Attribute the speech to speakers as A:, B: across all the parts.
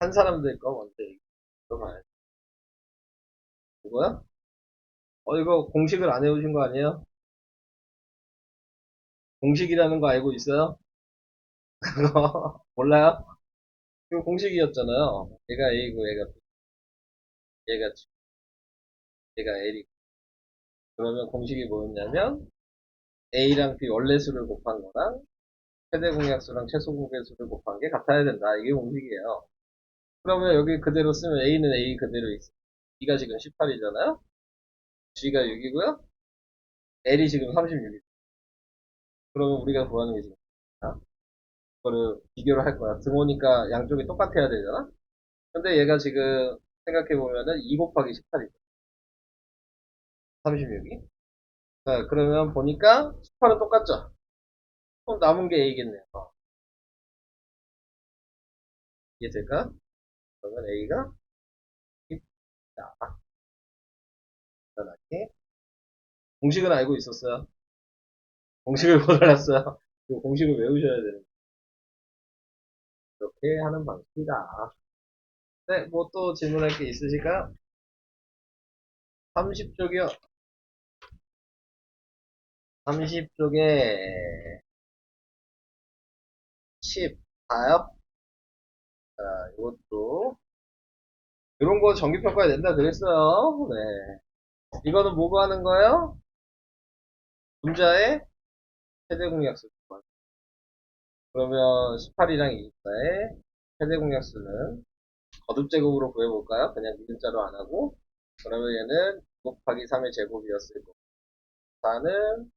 A: 한 사람들 거 먼저 읽어봐야지. 이거야? 이거 공식을 안 해오신 거 아니에요? 공식이라는 거 알고 있어요? 그거 몰라요? 이거 공식이었잖아요. 얘가 A고 얘가 B, 얘가 G, 얘가 L이고. 그러면 공식이 뭐였냐면 A랑 B 원래수를 곱한 거랑 최대 공약수랑 최소 공배수를 곱한 게 같아야 된다. 이게 공식이에요. 그러면 여기 그대로 쓰면 A는 A 그대로 있어. B가 지금 18이잖아요? G가 6이고요. L이 지금 36이죠. 그러면 우리가 구하는 게 지금 그거를 비교를 할 거야. 등호니까 양쪽이 똑같아야 되잖아? 근데 얘가 지금 생각해보면은 2 곱하기 18이죠. 36이. 자, 그러면 보니까 18은 똑같죠? 그럼 남은 게 A겠네요. 이해될까? 그러면 A가 있다. 간단하게. 공식은 알고 있었어요. 공식을 못 알았어요. 그 공식을 외우셔야 되는 거예요. 이렇게 하는 방식이다. 네, 뭐 또 질문할 게 있으실까요? 30쪽이요. 30쪽에 14요? 자, 이것도 이런 거 정기평가에 낸다 그랬어요. 네. 이거는 뭐고 하는 거예요? 분자의 최대 공약수. 그러면 18이랑 24의 최대 공약수는 거듭제곱으로 구해볼까요? 그냥 미분자로 안 하고. 그러면 얘는 2 곱하기 3의 제곱이었을 거고. 4는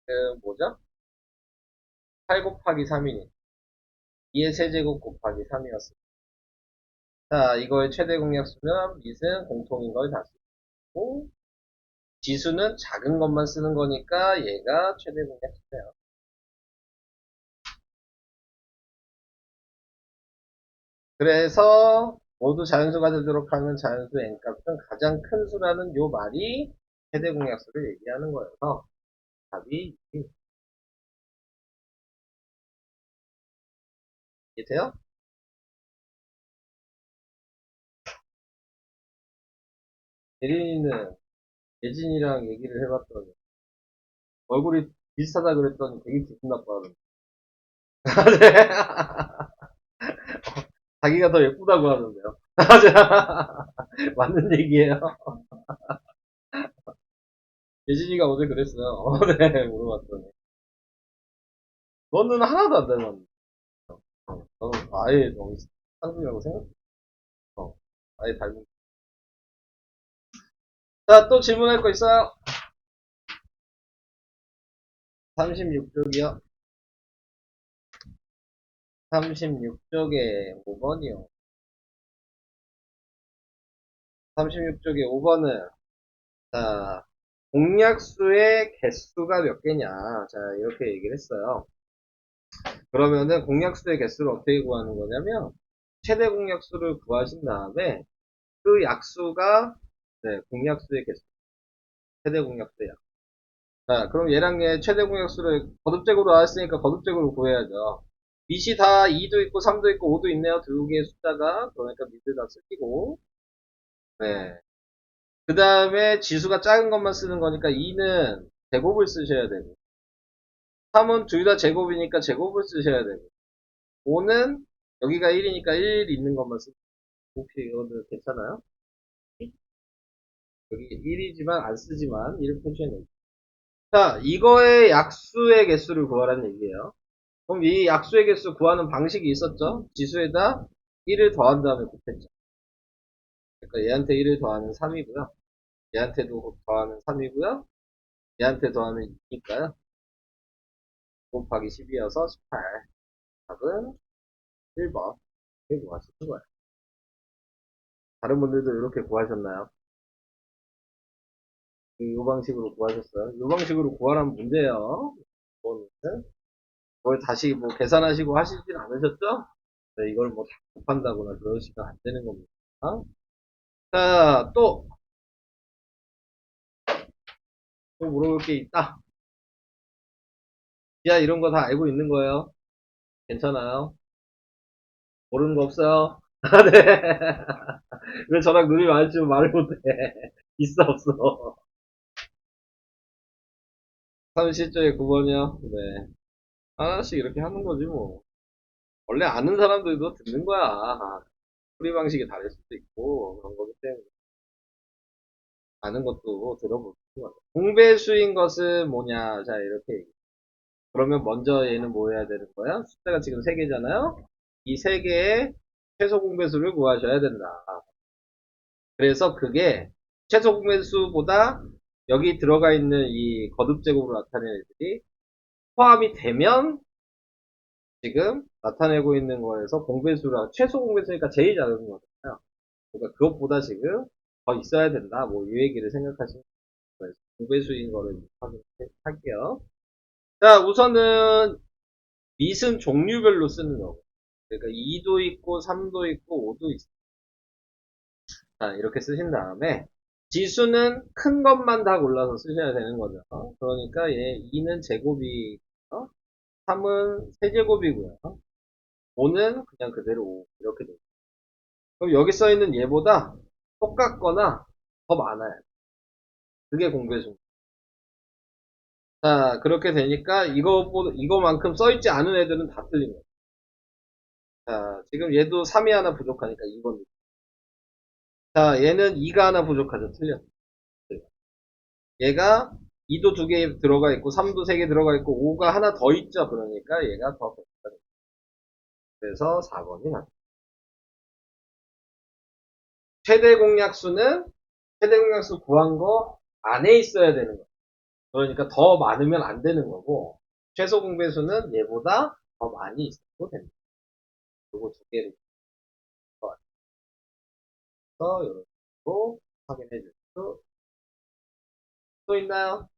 A: 그 뭐죠? 8 곱하기 3이니 2의 세제곱 곱하기 3이었어요. 자, 이거의 최대 공약수는 밑은 공통인 걸 다 쓰고 지수는 작은 것만 쓰는 거니까 얘가 최대 공약수예요. 그래서 모두 자연수가 되도록 하는 자연수 n값은 가장 큰 수라는 요 말이 최대 공약수를 얘기하는 거여서 답이 이해돼요? 예린이는 예진이랑 얘기를 해봤더니 얼굴이 비슷하다 그랬더니 되게 기분 나빠하던데. 자기가 더 예쁘다고 하던데요. 맞는 얘기예요. 예진이가 어제 그랬어요. 네, 물어봤더니. 너는 하나도 안 닮았는데. 너는 아예 너무 쌍둥이라고 생각해. 아예 닮은. 자, 또 질문할 거 있어요? 36쪽이요. 36쪽에 5번이요. 36쪽에 5번은, 자, 공약수의 개수가 몇 개냐. 자, 이렇게 얘기를 했어요. 그러면은 공약수의 개수를 어떻게 구하는 거냐면, 최대 공약수를 구하신 다음에, 그 약수가, 네, 공약수의 개수. 최대 공약수의 약. 자, 그럼 얘랑 얘 최대 공약수를 거듭적으로 나왔으니까 거듭적으로 구해야죠. 밑이 다 2도 있고 3도 있고 5도 있네요. 두 개의 숫자가. 그러니까 밑을 다 쓰기고. 네. 그 다음에 지수가 작은 것만 쓰는 거니까 2는 제곱을 쓰셔야 되고 3은 둘 다 제곱이니까 제곱을 쓰셔야 되고 5는 여기가 1이니까 1 있는 것만 쓰고 혹시 이거는 괜찮아요? 여기 1이지만 안 쓰지만 1을 표시해 놓을게요. 자, 이거의 약수의 개수를 구하라는 얘기예요. 그럼 이 약수의 개수 구하는 방식이 있었죠? 지수에다 1을 더한 다음에 곱했죠. 그러니까 얘한테 1을 더하면 3이고요. 얘한테도 더하면 3이고요. 얘한테 더하면 2니까요. 곱하기 10이어서 18. 답은 1번. 이렇게 구하시는 거예요. 다른 분들도 이렇게 구하셨나요? 이 방식으로 구하셨어요? 이 방식으로 구하라는 문제예요. 이거는. 그걸 다시 뭐 계산하시고 하시진 않으셨죠? 네, 이걸 뭐 다 곱한다거나 그러시면 안 되는 겁니다. 자, 또 물어볼 게 있다. 야, 이런 거 다 알고 있는 거예요. 괜찮아요? 모르는 거 없어요? 아, 네. 왜 저랑 눈이 마주치면 말을 못해? 있어, 없어. 30조의 9번이요? 네. 하나씩 이렇게 하는 거지, 뭐. 원래 아는 사람들도 듣는 거야. 풀이 방식이 다를 수도 있고, 그런 거기 때문에. 아는 것도 들어보는 거야. 공배수인 것은 뭐냐. 자, 이렇게 얘기해. 그러면 먼저 얘는 뭐 해야 되는 거야? 숫자가 지금 3개잖아요? 이 3개의 최소 공배수를 구하셔야 된다. 그래서 그게 최소 공배수보다 여기 들어가 있는 이 거듭 제곱으로 나타내는 애들이 포함이 되면 지금 나타내고 있는 거에서 공배수라 최소 공배수니까 제일 작은 거잖아요. 그러니까 그것보다 지금 더 있어야 된다. 뭐 이 얘기를 생각하시면 거예요. 공배수인 거를 확인할게요. 자, 우선은 밑은 종류별로 쓰는 거고. 그러니까 2도 있고 3도 있고 5도 있어. 자, 이렇게 쓰신 다음에 지수는 큰 것만 다 골라서 쓰셔야 되는 거죠. 그러니까 얘 2는 제곱이 3은 세제곱이고요. 5는 그냥 그대로 5 이렇게 돼요. 그럼 여기 써 있는 얘보다 똑같거나 더 많아요. 그게 공배수. 자, 그렇게 되니까 이거만큼 써 있지 않은 애들은 다 틀린 거예요. 자, 지금 얘도 3이 하나 부족하니까 2번. 자, 얘는 2가 하나 부족하죠. 틀렸어요. 얘가 2도 2개 들어가 있고 3도 3개 들어가 있고 5가 하나 더 있죠. 그러니까 얘가 더 부족하죠. 그래서 4번이 맞죠. 최대 공약수는 최대 공약수 구한 거 안에 있어야 되는 거예요. 그러니까 더 많으면 안 되는 거고 최소 공배수는 얘보다 더 많이 있어도 됩니다. 요거 두 개를 써서 이렇게 확인해 주시고 또 있나요?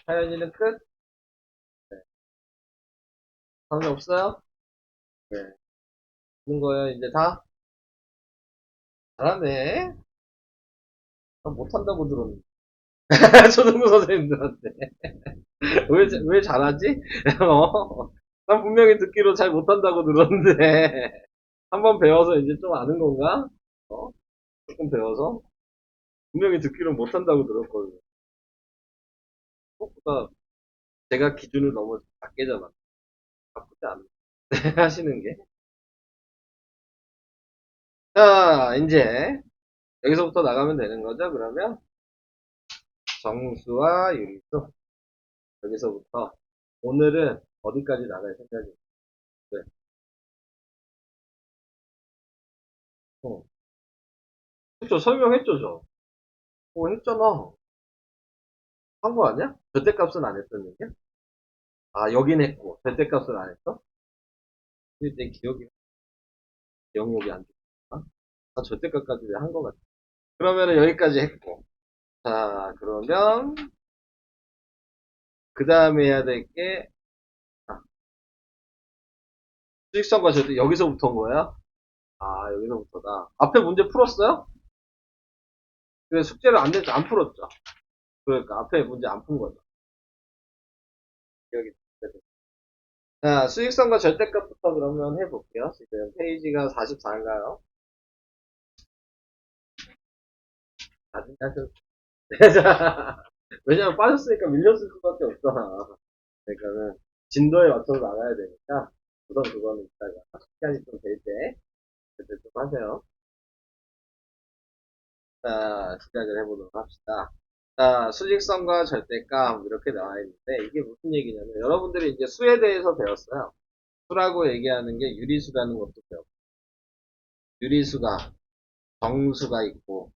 A: 사연이는 끝? 네. 다음에 없어요? 네. 있는 거예요, 이제 다? 잘하네. 못한다고 들었는데. 초등부 선생님들한테. 왜 잘하지? 난 분명히 듣기로 잘 못한다고 들었는데. 한번 배워서 이제 좀 아는 건가? 어? 조금 배워서? 분명히 듣기로 못한다고 들었거든요. 그것보다 제가 기준을 너무 낮게 잡았 나쁘지 않네. 하시는 게. 자, 이제 여기서부터 나가면 되는 거죠, 그러면? 정수와 유리수. 여기서부터. 오늘은 어디까지 나갈 생각이에요? 네. 어. 그쵸, 설명했죠, 저. 했잖아. 한 거 아니야? 절대값은 안 했던 얘기야? 아, 여긴 했고, 절대값은 안 했어? 근데 내 기억력이 안 좋아. 아, 절대값까지 왜 한 거 같아. 그러면은 여기까지 했고. 자, 그러면, 그 다음에 해야 될 게, 아, 수직선과 절대, 여기서부터 온 거야? 아, 여기서부터다. 앞에 문제 풀었어요? 그 숙제를 안 풀었죠? 그러니까 앞에 문제 안 푼 거죠. 여기. 자, 수익성과 절대값부터 그러면 해볼게요. 지금 페이지가 44인가요? 아직 하셨 왜냐면 빠졌으니까 밀렸을 수밖에 없잖아. 그러니까는 진도에 맞춰서 나가야 되니까 우선 그거는 이따가 시간이 좀 될 때 그때 좀 하세요. 자, 시작을 해보도록 합시다. 자, 수직성과 절대값 이렇게 나와 있는데 이게 무슨 얘기냐면 여러분들이 이제 수에 대해서 배웠어요. 수라고 얘기하는 게 유리수라는 것도 배웠고 유리수가 정수가 있고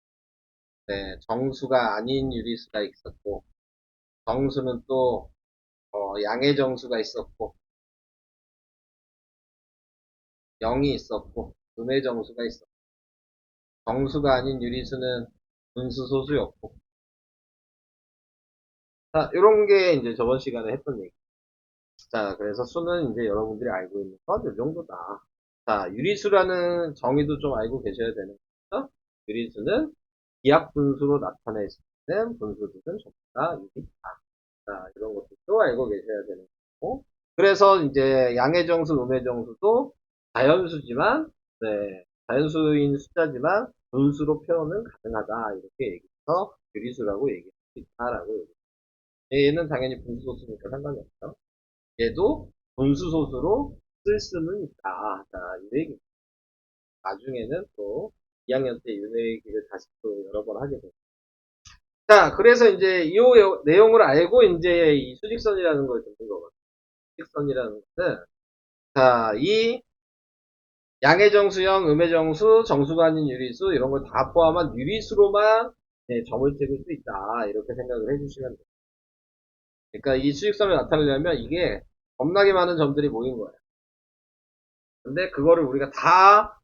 A: 네, 정수가 아닌 유리수가 있었고 정수는 또 양의 정수가 있었고 0이 있었고 음의 정수가 있었고 정수가 아닌 유리수는 분수 소수였고 자, 이런 게 이제 저번 시간에 했던 얘기. 자, 그래서 수는 이제 여러분들이 알고 있는 건 이 정도다. 자, 유리수라는 정의도 좀 알고 계셔야 되는 거죠. 유리수는 기하 분수로 나타낼 수 있는 분수들은 전부 다 유리다. 자, 이런 것들도 알고 계셔야 되는 거고 그래서 이제 양의 정수, 음의 정수도 자연수지만, 네, 자연수인 숫자지만 분수로 표현은 가능하다. 이렇게 얘기해서 유리수라고 얘기할 수 있다라고 얘기해요. 얘는 당연히 분수소수니까 상관이 없죠. 얘도 분수소수로 쓸 수는 있다. 자, 이 얘기. 나중에는 또 2학년 때 이 얘기를 다시 또 여러 번 하게 돼요. 자, 그래서 이제 이 내용을 알고 이제 이 수직선이라는 걸 듣는 거거든요. 수직선이라는 것은, 자, 이 양의 정수형, 음의 정수, 정수가 아닌 유리수, 이런 걸 다 포함한 유리수로만 네, 점을 찍을 수 있다. 이렇게 생각을 해주시면 돼요. 그러니까 이 수직선을 나타내려면 이게 겁나게 많은 점들이 모인 거예요. 근데 그거를 우리가 다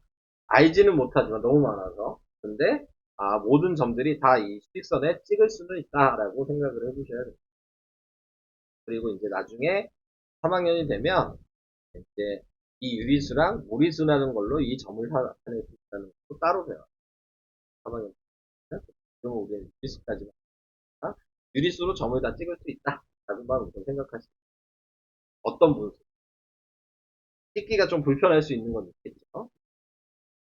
A: 알지는 못하지만 너무 많아서. 근데 모든 점들이 다 이 수직선에 찍을 수는 있다라고 생각을 해주셔야 돼요. 그리고 이제 나중에 3학년이 되면 이제 이 유리수랑 무리수라는 걸로 이 점을 다 나타낼 수 있다는 것도 따로 배워요. 3학년 되면. 그러면 우리는 유리수까지만 유리수로 점을 다 찍을 수 있다. 라고만 우선 생각하시고 어떤 분수 찍기가 좀 불편할 수 있는 건 있겠죠.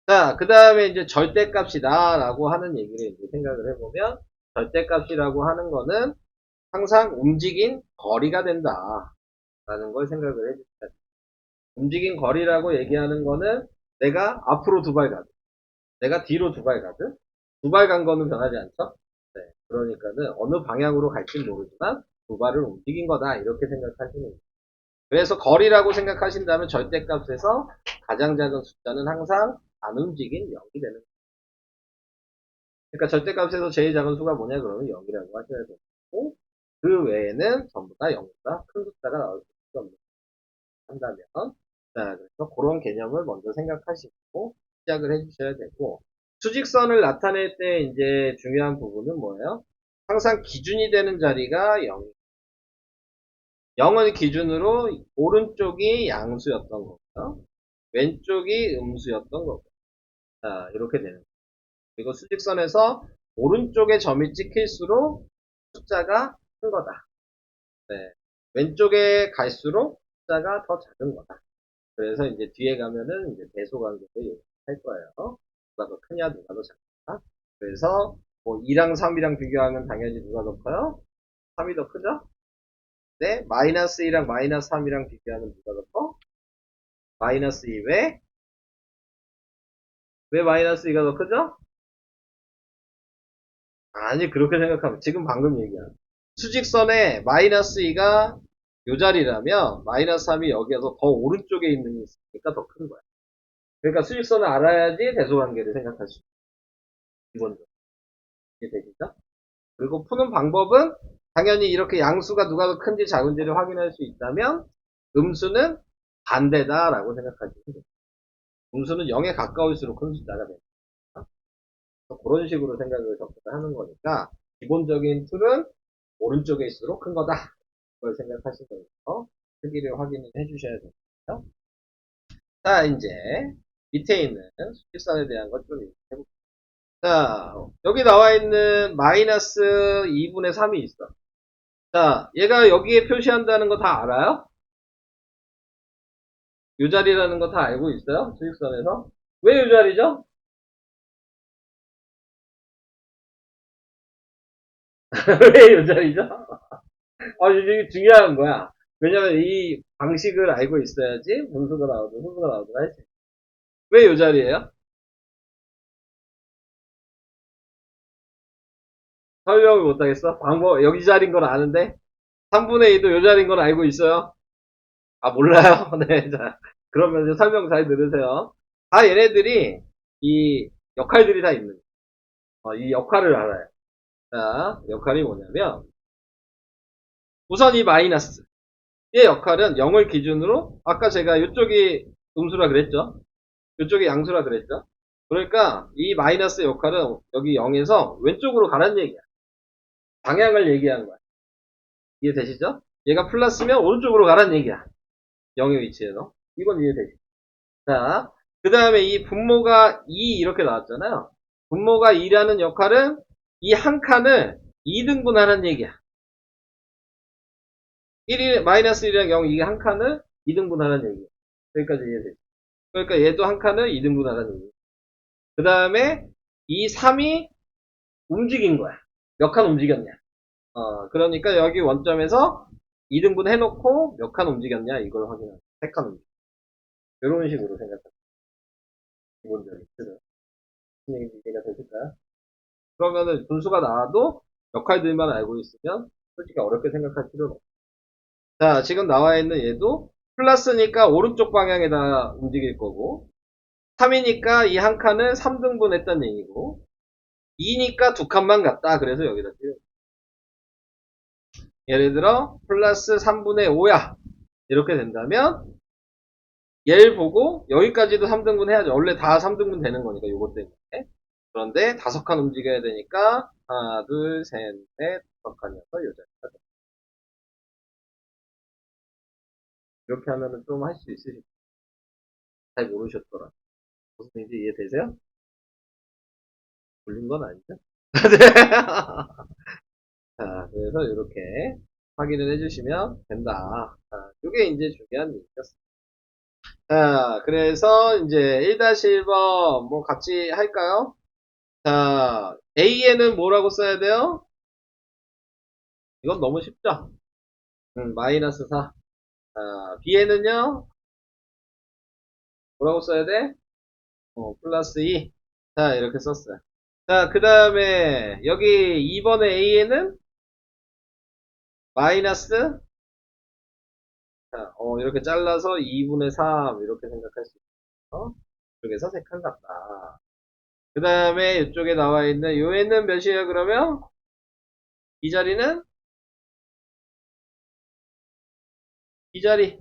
A: 자, 그 다음에 이제 절대값이다 라고 하는 얘기를 이제 생각을 해보면 절대값이라고 하는 거는 항상 움직인 거리가 된다 라는 걸 생각을 해주셔야 돼요. 움직인 거리라고 얘기하는 거는 내가 앞으로 두 발 가든 내가 뒤로 두 발 가든 두 발 간 거는 변하지 않죠. 네, 그러니까는 어느 방향으로 갈지는 모르지만 두 발을 움직인 거다 이렇게 생각하시는 거예요. 그래서 거리라고 생각하신다면 절대값에서 가장 작은 숫자는 항상 안 움직인 0이 되는 거예요. 그러니까 절대값에서 제일 작은 수가 뭐냐 그러면 0이라고 하셔야 되고 그 외에는 전부 다 0보다 큰 숫자가 나올 수 없는 한다면 자 그래서 그런 개념을 먼저 생각하시고 시작을 해주셔야 되고 수직선을 나타낼 때 이제 중요한 부분은 뭐예요? 항상 기준이 되는 자리가 0. 0을 기준으로 오른쪽이 양수였던 거고요. 왼쪽이 음수였던 거고. 자, 이렇게 되는 거예요. 그리고 수직선에서 오른쪽에 점이 찍힐수록 숫자가 큰 거다. 네. 왼쪽에 갈수록 숫자가 더 작은 거다. 그래서 이제 뒤에 가면은 이제 배소 관계를 할 거예요. 누가 더 크냐, 누가 더 작냐. 그래서 뭐 2랑 3이랑 비교하면 당연히 누가 더 커요? 3이 더 크죠? 네, 마이너스 2랑 마이너스 3이랑 비교하면 누가 더 커? 마이너스 2. 왜 마이너스 2가 더 크죠? 아니, 그렇게 생각하면, 지금 방금 얘기한. 수직선에 마이너스 2가 요 자리라면, 마이너스 3이 여기에서 더 오른쪽에 있는 게 있으니까 더 큰 거야. 그러니까 수직선을 알아야지 대소관계를 생각할 수 있어. 기본적으로. 이게 되겠죠? 그리고 푸는 방법은, 당연히 이렇게 양수가 누가 더 큰지 작은지를 확인할 수 있다면, 음수는 반대다라고 생각하시면 돼요. 음수는 0에 가까울수록 큰 숫자가 됩니다. 그런 식으로 생각을 접근을 하는 거니까 기본적인 툴은 오른쪽에 있을수록 큰 거다. 그걸 생각하시면서 크기를 확인을 해주셔야 되겠죠. 자, 이제 밑에 있는 수직선에 대한 것 좀 해볼게요. 자, 여기 나와 있는 마이너스 2분의 3이 있어. 자, 얘가 여기에 표시한다는 거 다 알아요? 요 자리라는 거 다 알고 있어요? 수직선에서? 왜 요 자리죠? 왜 요 자리죠? 이게 중요한 거야. 왜냐면 이 방식을 알고 있어야지 분수가 나오든 소수가 나오든 할 수 있어. 왜 요 자리예요? 설명을 못하겠어? 여기 자리인 건 아는데? 3분의 2도 요 자리인 건 알고 있어요? 몰라요? 네, 자. 그러면 이제 설명 잘 들으세요. 얘네들이, 이 역할들이 다 있는, 이 역할을 알아요. 자, 역할이 뭐냐면, 우선 이 마이너스. 의 역할은 0을 기준으로, 아까 제가 이쪽이 음수라 그랬죠? 이쪽이 양수라 그랬죠? 그러니까 이 마이너스의 역할은 여기 0에서 왼쪽으로 가라는 얘기야. 방향을 얘기하는 거야. 이해되시죠? 얘가 플러스면 오른쪽으로 가라는 얘기야. 0의 위치에서. 이건 이해되시죠? 자, 그 다음에 이 분모가 2 이렇게 나왔잖아요. 분모가 2라는 역할은 이 한 칸을 2등분하는 얘기야. 마이너스 1이랑 0 이게 한 칸을 2등분하라는 얘기예요. 여기까지 이해되죠? 그러니까 얘도 한 칸을 2등분하라는 얘기예요. 그 다음에 이 3이 움직인 거야. 몇 칸 움직였냐. 그러니까 여기 원점에서 2등분 해놓고 몇 칸 움직였냐 이걸 확인하는 3칸 움직였 이런 식으로 생각합니다. 기본적인 틀은. 이해가 되실까요? 그러면은 분수가 나와도 역할들만 알고 있으면 솔직히 어렵게 생각할 필요는 없어요. 자, 지금 나와 있는 얘도 플러스니까 오른쪽 방향에다 움직일 거고 3이니까 이 한 칸을 3등분 했다는 얘기고 2니까 두 칸만 갔다. 그래서 여기다 띄워. 예를 들어 플러스 3분의 5야. 이렇게 된다면 얘를 보고 여기까지도 3등분 해야죠. 원래 다 3등분 되는 거니까 요것 때문에. 그런데 5칸 움직여야 되니까 하나, 둘, 셋, 넷, 5칸이어서 요 자리가 돼. 이렇게 하면은 좀 할 수 있으실까요? 잘 모르셨더라. 무슨 얘기인지 이해되세요? 몰린 건 아니죠? 자, 그래서 이렇게 확인을 해주시면 된다. 자, 이게 이제 중요한 얘기였습니다. 자, 그래서 이제 1-1번 뭐 같이 할까요? 자, A에는 뭐라고 써야 돼요? 이건 너무 쉽죠? 마이너스 4. 자, B에는요? 뭐라고 써야 돼? 플러스 2. 자, 이렇게 썼어요. 자, 그 다음에 여기 2번의 A에는 마이너스 자, 이렇게 잘라서 2분의 3 이렇게 생각할 수 있어요. 이쪽에서 3칸 같다. 그 다음에 이쪽에 나와 있는 요에는 몇이에요 그러면? 이 자리는? 이 자리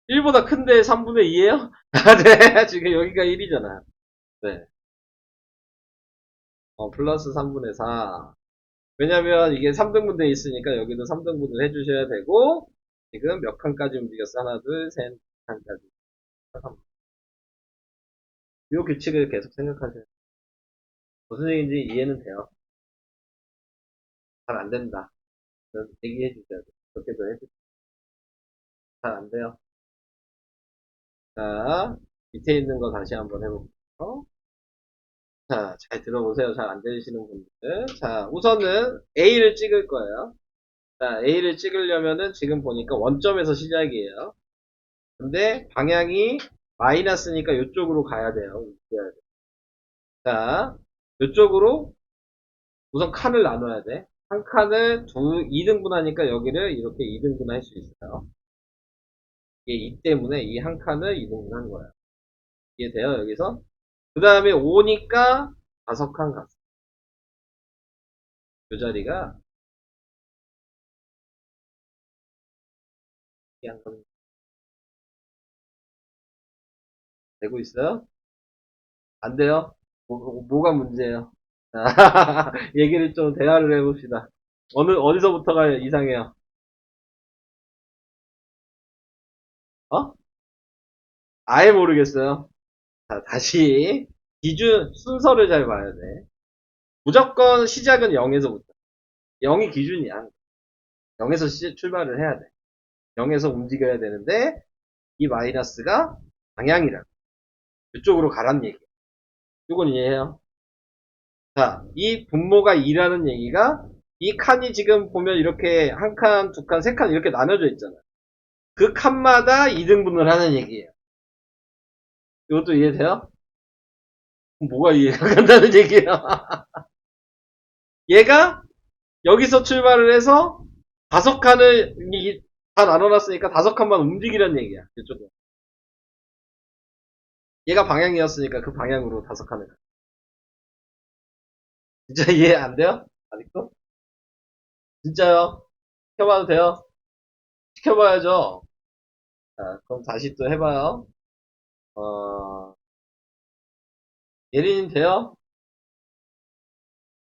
A: 1보다 큰데 3분의 2에요? 아, 네. 지금 여기가 1이잖아. 네. 플러스 3분의 4. 왜냐면 이게 3등분 돼 있으니까 여기도 3등분을 해주셔야 되고, 지금 몇 칸까지 움직였어? 하나, 둘, 셋, 칸까지. 이 규칙을 계속 생각하세요. 무슨 얘기인지 이해는 돼요. 잘 안 된다. 그래서 얘기해 주셔야 돼요. 그렇게도 해주세요. 잘 안 돼요. 자, 밑에 있는 거 다시 한번 해볼게요. 자, 잘 들어보세요. 잘 안 들리시는 분들. 자, 우선은 A를 찍을 거예요. 자, A를 찍으려면은 지금 보니까 원점에서 시작이에요. 근데 방향이 마이너스니까 이쪽으로 가야 돼요. 자, 이쪽으로 우선 칸을 나눠야 돼. 한 칸을 2등분 하니까 여기를 이렇게 2등분 할 수 있어요. 이게 2 때문에 이 한 칸을 2등분 한 거예요. 이해돼요, 여기서? 그 다음에 5니까 5칸 갔어. 이 자리가 이한 칸 되고 있어요? 안 돼요? 뭐가 문제예요? 얘기를 좀 대화를 해봅시다. 어디서부터가 이상해요? 어? 아예 모르겠어요. 자, 다시 기준 순서를 잘 봐야 돼. 무조건 시작은 0에서부터. 0이 기준이야. 0에서 출발을 해야 돼. 0에서 움직여야 되는데 이 마이너스가 방향이라. 이쪽으로 가란 얘기야. 이건 이해해요? 자, 이 분모가 2라는 얘기가 이 칸이 지금 보면 이렇게 한 칸, 두 칸, 세 칸 이렇게 나눠져 있잖아. 그 칸마다 2등분을 하는 얘기예요. 이것도 이해돼요? 뭐가 이해가 간다는 얘기야? 얘가 여기서 출발을 해서 5칸을 다 나눠놨으니까 5칸만 움직이란 얘기야. 이쪽으로. 얘가 방향이었으니까 그 방향으로 5칸을 가. 진짜 이해 안 돼요? 아직도? 진짜요? 시켜봐도 돼요? 시켜봐야죠. 자, 그럼 다시 또 해봐요. 어, 예린님 돼요?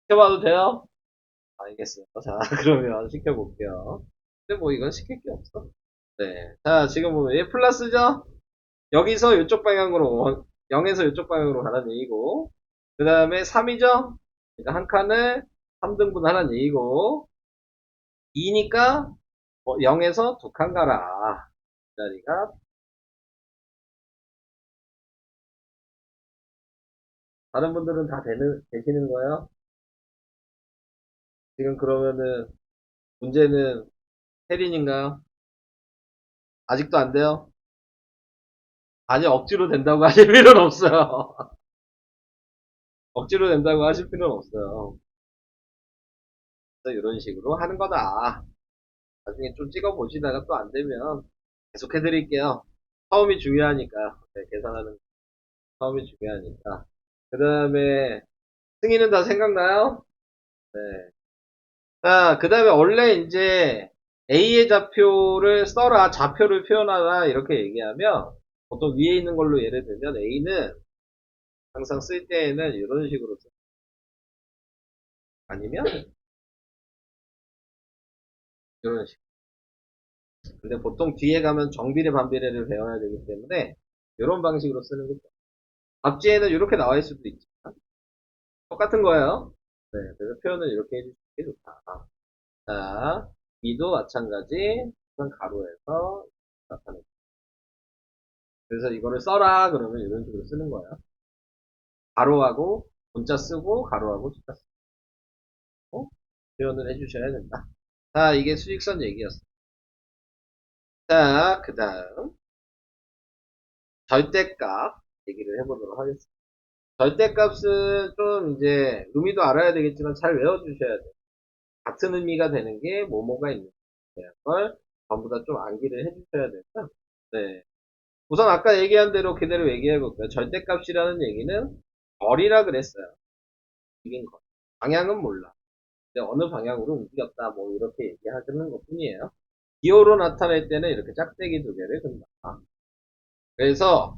A: 시켜봐도 돼요? 알겠어요. 자, 그러면 시켜볼게요. 근데 뭐 이건 시킬 게 없어. 네. 자, 지금 보면 얘 플러스죠? 여기서 이쪽 방향으로, 0에서 이쪽 방향으로 가는 얘기고, 그 다음에 3이죠? 그러니까 한 칸을 3등분 하라는 얘기고, 2니까 0에서 2칸 가라. 이 자리가. 다른 분들은 다 되시는 거예요? 지금 그러면은 문제는 혜린인가요? 아직도 안 돼요? 아니, 억지로 된다고 하실 필요는 없어요. 억지로 된다고 하실 필요는 없어요. 그래서 이런 식으로 하는 거다. 나중에 좀 찍어 보시다가 또 안 되면 계속 해드릴게요. 처음이 중요하니까. 네, 계산하는 처음이 중요하니까. 그 다음에 승희는 다 생각나요? 네. 자, 그 다음에 원래 이제 A의 좌표를 써라, 좌표를 표현하라 이렇게 얘기하면 보통 위에 있는 걸로 예를 들면 A는 항상 쓸 때에는 이런 식으로 써. 아니면 이런 식. 근데 보통 뒤에 가면 정비례 반비례를 배워야 되기 때문에 이런 방식으로 쓰는 게 좋아요. 앞뒤에는 이렇게 나와 있을 수도 있지만 똑같은 거예요. 네, 그래서 표현을 이렇게 해주시는 게 좋다. 자, B도 마찬가지 가로에서 나타내. 그래서 이거를 써라 그러면 이런 식으로 쓰는 거예요. 가로하고 문자 쓰고 가로하고 숫자 쓰고 표현을 해주셔야 된다. 자, 이게 수직선 얘기였어. 자, 그 다음 절대값 얘기를 해보도록 하겠습니다. 절대값은 좀 이제 의미도 알아야 되겠지만 잘 외워주셔야 돼요. 같은 의미가 되는 게 뭐뭐가 있는 걸 전부 다 좀 암기를 해주셔야 된다. 네. 우선 아까 얘기한 대로 그대로 얘기해볼까요? 절대값이라는 얘기는 거리라 그랬어요. 이긴 거. 방향은 몰라. 근데 어느 방향으로 움직였다. 뭐 이렇게 얘기하는 것 뿐이에요. 기호로 나타낼 때는 이렇게 짝대기 두 개를 든다. 그래서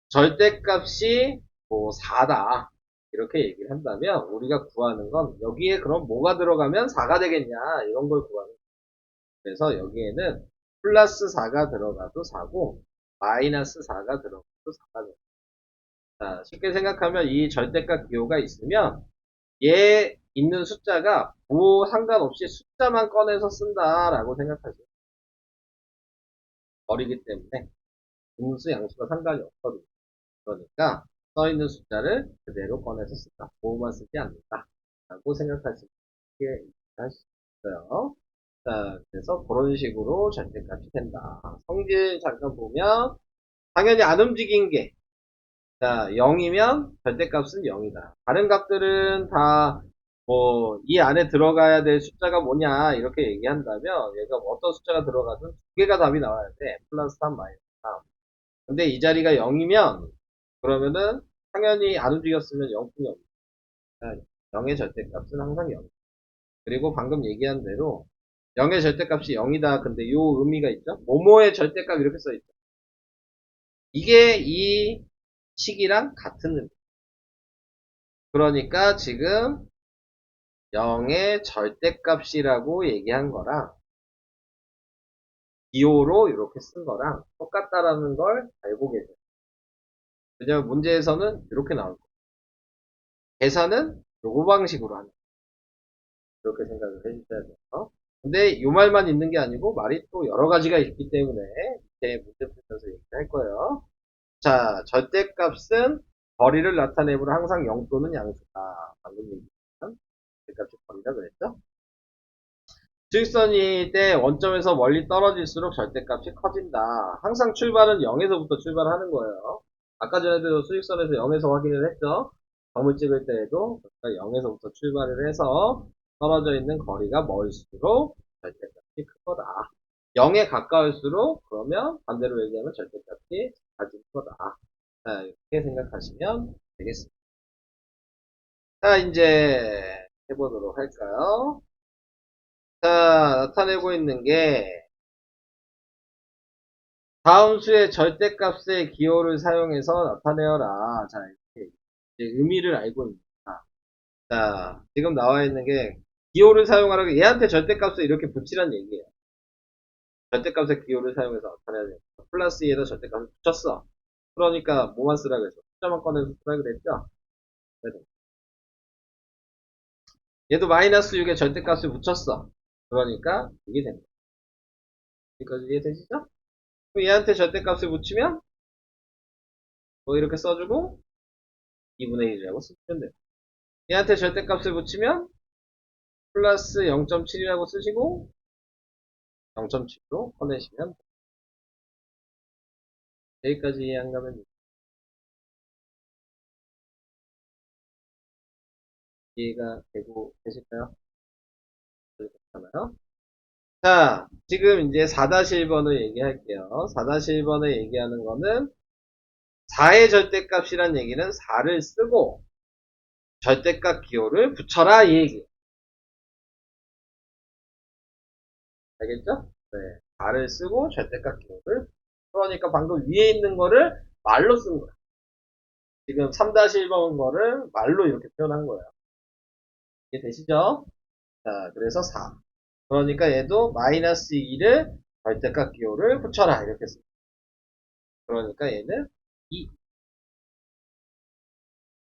A: 절대값이 뭐 4다. 이렇게 얘기를 한다면 우리가 구하는 건 여기에 그럼 뭐가 들어가면 4가 되겠냐 이런 걸 구하는 거예요. 그래서 여기에는 플러스 4가 들어가도 4고 마이너스 4가 들어가도 4가 돼요. 자, 쉽게 생각하면 이 절대값 기호가 있으면 얘 있는 숫자가 뭐 상관없이 숫자만 꺼내서 쓴다라고 생각하세요. 버리기 때문에 음수 양수가 상관이 없거든요. 그러니까 써있는 숫자를 그대로 꺼내서 쓴다. 뭐만 쓰지 않는다. 라고 생각하시면 할 수 있어요. 자, 그래서 그런 식으로 절대값이 된다. 성질 잠깐 보면 당연히 안 움직인 게 자, 0이면 절대값은 0이다. 다른 값들은 다 뭐 이 안에 들어가야 될 숫자가 뭐냐 이렇게 얘기한다면 얘가 뭐 어떤 숫자가 들어가든 두 개가 답이 나와야 돼. 플러스 3, 마이너스 3. 근데 이 자리가 0이면 그러면은 당연히 안 움직였으면 0뿐이 없다. 0의 절대값은 항상 0. 그리고 방금 얘기한 대로 0의 절대값이 0이다. 근데 요 의미가 있죠? 뭐뭐의 절대값 이렇게 써있죠. 이게 이 식이랑 같은 의미. 그러니까 지금 0의 절대값이라고 얘기한 거랑 기호로 이렇게 쓴 거랑 똑같다라는 걸 알고 계세요. 왜냐면 문제에서는 이렇게 나올 거예요. 계산은 요거 방식으로 하는 거예요. 이렇게 생각을 해주셔야 돼요. 근데 요 말만 있는 게 아니고 말이 또 여러 가지가 있기 때문에 밑에 문제 풀면서 얘기할 거예요. 자, 절대값은 거리를 나타내므로 항상 0 또는 양수다. 방금 얘기한 절대값이 거리라 그랬죠? 수직선이 때 원점에서 멀리 떨어질수록 절대값이 커진다. 항상 출발은 0에서부터 출발하는 거예요. 아까 전에도 수직선에서 0에서 확인을 했죠. 점을 찍을 때에도 0에서부터 출발을 해서 떨어져 있는 거리가 멀수록 절대값이 큰 거다. 0에 가까울수록 그러면 반대로 얘기하면 절대값이 작아질 거다. 자, 이렇게 생각하시면 되겠습니다. 자, 이제 해보도록 할까요? 자, 나타내고 있는 게 다음 수의 절대값의 기호를 사용해서 나타내어라. 자, 이렇게 이제 의미를 알고 있습니다. 자, 지금 나와 있는 게 기호를 사용하라고 얘한테 절대값을 이렇게 붙이란 얘기예요. 절대값의 기호를 사용해서 나타내야 돼. 플러스 2에다 절대값을 붙였어. 그러니까 뭐만 쓰라 그랬죠? 숫자만 꺼내서 쓰라 그랬죠? 그래서 얘도 마이너스 6에 절대값을 붙였어. 그러니까 이게 됩니다. 여기까지 이해되시죠? 그럼 얘한테 절대값을 붙이면 뭐 이렇게 써주고 2분의 1이라고 쓰시면 돼요. 얘한테 절대값을 붙이면 플러스 0.7이라고 쓰시고 0.7로 꺼내시면 돼요. 여기까지 이해 안 가면 이해가 되고 계실까요? 괜찮아요? 자, 지금 이제 4-1번을 얘기할게요. 4-1번을 얘기하는 거는 4의 절대값이란 얘기는 4를 쓰고 절대값 기호를 붙여라 이 얘기예요. 알겠죠? 네. 4를 쓰고 절대값 기호를 그러니까 방금 위에 있는 거를 말로 쓴 거야. 지금 3-1번 거를 말로 이렇게 표현한 거예요. 이게 되시죠? 자, 그래서 4. 그러니까 얘도 마이너스 2를 절대값 기호를 붙여라 이렇게 씁니다. 그러니까 얘는 2.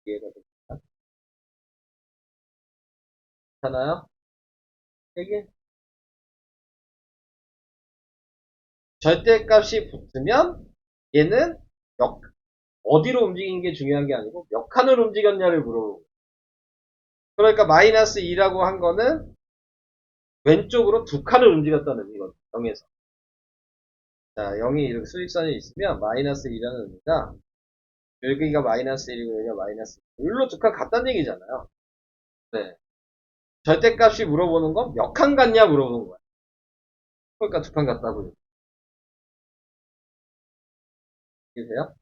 A: 이해가 됩니다. 괜찮아요? 이게 절대값이 붙으면 얘는 어디로 움직인 게 중요한 게 아니고 몇 칸을 움직였냐를 물어보는 거예요. 그러니까 마이너스 2라고 한 거는 왼쪽으로 2칸을 움직였다는 의미거든요. 0에서. 자, 0이 이렇게 수직선이 있으면 마이너스 2라는 의미가 여기가 마이너스 1이고 여기가 마이너스 2. 여기로 2칸 갔다는 얘기잖아요. 네. 절대값이 물어보는 건 몇 칸 갔냐 물어보는 거야. 그러니까 2칸 갔다고. 이해되세요?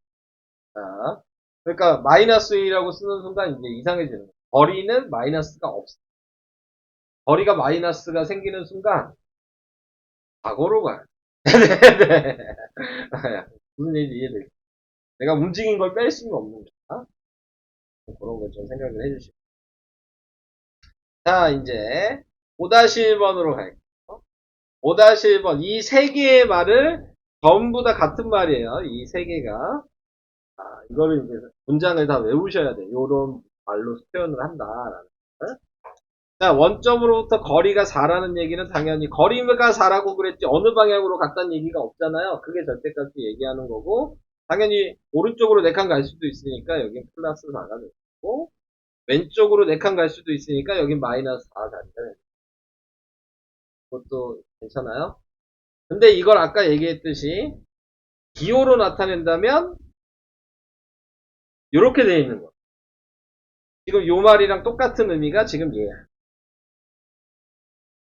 A: 자. 그러니까 마이너스 1이라고 쓰는 순간 이제 이상해지는 거예요. 거리는 마이너스가 없어. 거리가 마이너스가 생기는 순간 과거로 가요. 네네. 무슨 얘기인지 이해되죠? 내가 움직인 걸 뺄 수는 없는 거야. 그런 거 좀 생각을 해주시고. 자, 이제 5-1번으로 갈게요. 5-1번. 이 세 개의 말을 전부 다 같은 말이에요. 이 세 개가. 이거를 이제 문장을 다 외우셔야 돼. 요런 말로 표현을 한다라는 거. 자, 원점으로부터 거리가 4라는 얘기는 당연히 거리가 4라고 그랬지 어느 방향으로 갔다는 얘기가 없잖아요. 그게 절대값이 얘기하는 거고 당연히 오른쪽으로 4칸 갈 수도 있으니까 여긴 플러스 4가 되고 왼쪽으로 4칸 갈 수도 있으니까 여긴 마이너스 4가 되는 그것도 괜찮아요. 근데 이걸 아까 얘기했듯이 기호로 나타낸다면 이렇게 돼 있는 거. 지금 요 말이랑 똑같은 의미가 지금 얘야.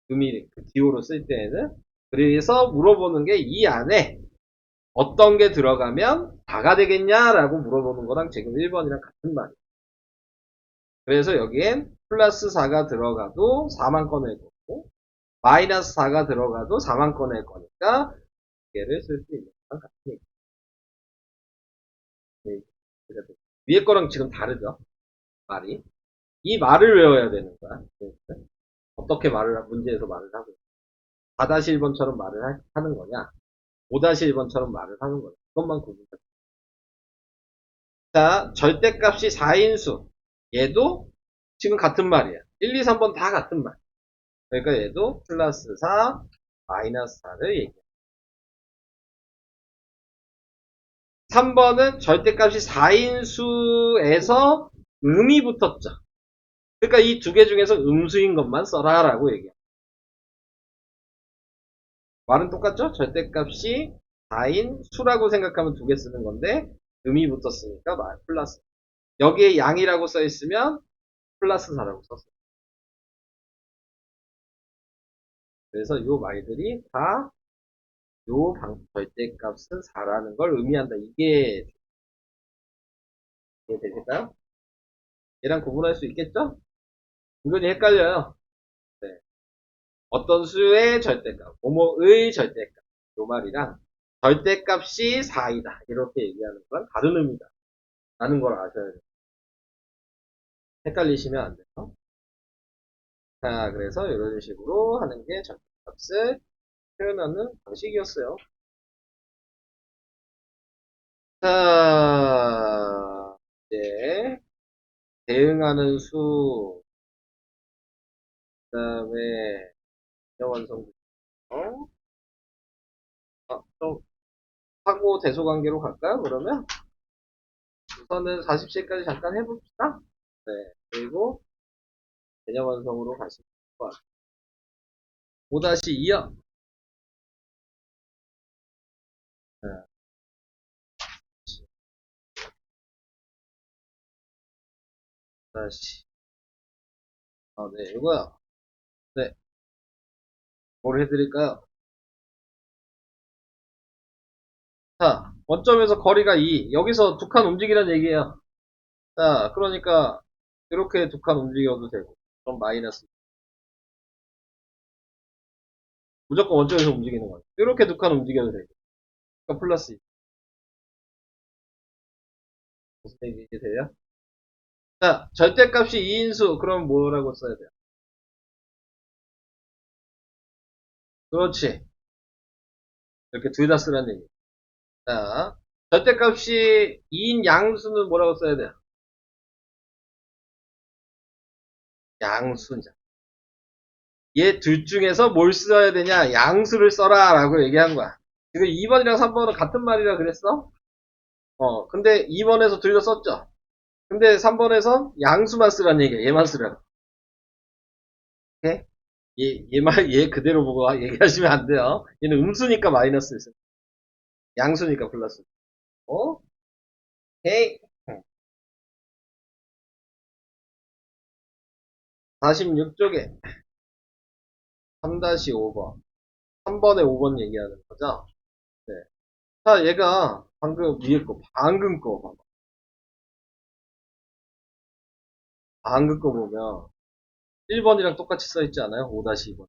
A: 의미 기호로 쓸 때에는 그래서 물어보는 게 이 안에 어떤 게 들어가면 4가 되겠냐라고 물어보는 거랑 지금 1번이랑 같은 말이에요. 그래서 여기엔 플러스 4가 들어가도 4만 꺼낼 거고 마이너스 4가 들어가도 4만 꺼낼 거니까 얘를 쓸 수 있는 거랑 같은 얘기예요. 위에 거랑 지금 다르죠? 말이. 이 말을 외워야 되는 거야. 어떻게 문제에서 말을 하고 4-1번처럼 말을 하는 거냐 5-1번처럼 말을 하는 거냐 그것만 구분해. 자, 절대값이 4인수. 얘도 지금 같은 말이야. 1, 2, 3번 다 같은 말. 그러니까 얘도 플러스 4, 마이너스 4를 얘기해. 3번은 절대값이 4인수에서 음이 붙었죠. 그러니까 이 두 개 중에서 음수인 것만 써라 라고 얘기해. 말은 똑같죠? 절대값이 4인 수라고 생각하면 두 개 쓰는 건데 음이 붙었으니까 플러스. 여기에 양이라고 써 있으면 플러스 4라고 썼어요. 그래서 이 말들이 다 요 절대값은 4라는 걸 의미한다. 이게 되실까요? 얘랑 구분할 수 있겠죠? 은근히 헷갈려요. 네. 어떤 수의 절대값, 뭐뭐의 절대값, 요 말이랑 절대값이 4이다. 이렇게 얘기하는 건 다른 의미다. 라는 걸 아셔야 돼요. 헷갈리시면 안 돼요. 자, 그래서 이런 식으로 하는 게 절대값을 표현하는 방식이었어요. 자, 이제 대응하는 수 다음에 완성도 있고, 좀 하고 대소 관계로 갈까요? 그러면 우선은 40시까지 잠깐 해봅시다. 네, 그리고 개념 완성으로 가시면 될 것 같아요. 5-2요. 네, 다시. 네, 이거요. 네, 뭘 해드릴까요? 자, 원점에서 거리가 2. 여기서 두 칸 움직이라는 얘기예요. 자, 그러니까 이렇게 두 칸 움직여도 되고, 그럼 마이너스. 무조건 원점에서 움직이는 거예요. 이렇게 두 칸 움직여도 되고, 그러니까 플러스 2. 무슨 얘기 돼요? 자, 절대값이 2인수, 그럼 뭐라고 써야 돼요? 그렇지. 이렇게 둘 다 쓰라는 얘기. 자, 절대값이 2인 양수는 뭐라고 써야 돼요? 양수죠. 얘 둘 중에서 뭘 써야 되냐? 양수를 써라 라고 얘기한 거야. 지금 2번이랑 3번은 같은 말이라 그랬어? 근데 2번에서 둘 다 썼죠? 근데 3번에선 양수만 쓰라는 얘기야. 얘만 쓰라고. 오케이? 얘 그대로 보고 얘기하시면 안 돼요. 얘는 음수니까 마이너스 있어. 양수니까 플러스. 어? 오케이. 46쪽에 3-5번. 3번에 5번 얘기하는 거죠? 네. 자, 얘가 방금 위에 거, 방금 거 봐봐. 방금 거 보면 1번이랑 똑같이 써있지 않아요? 5-2번.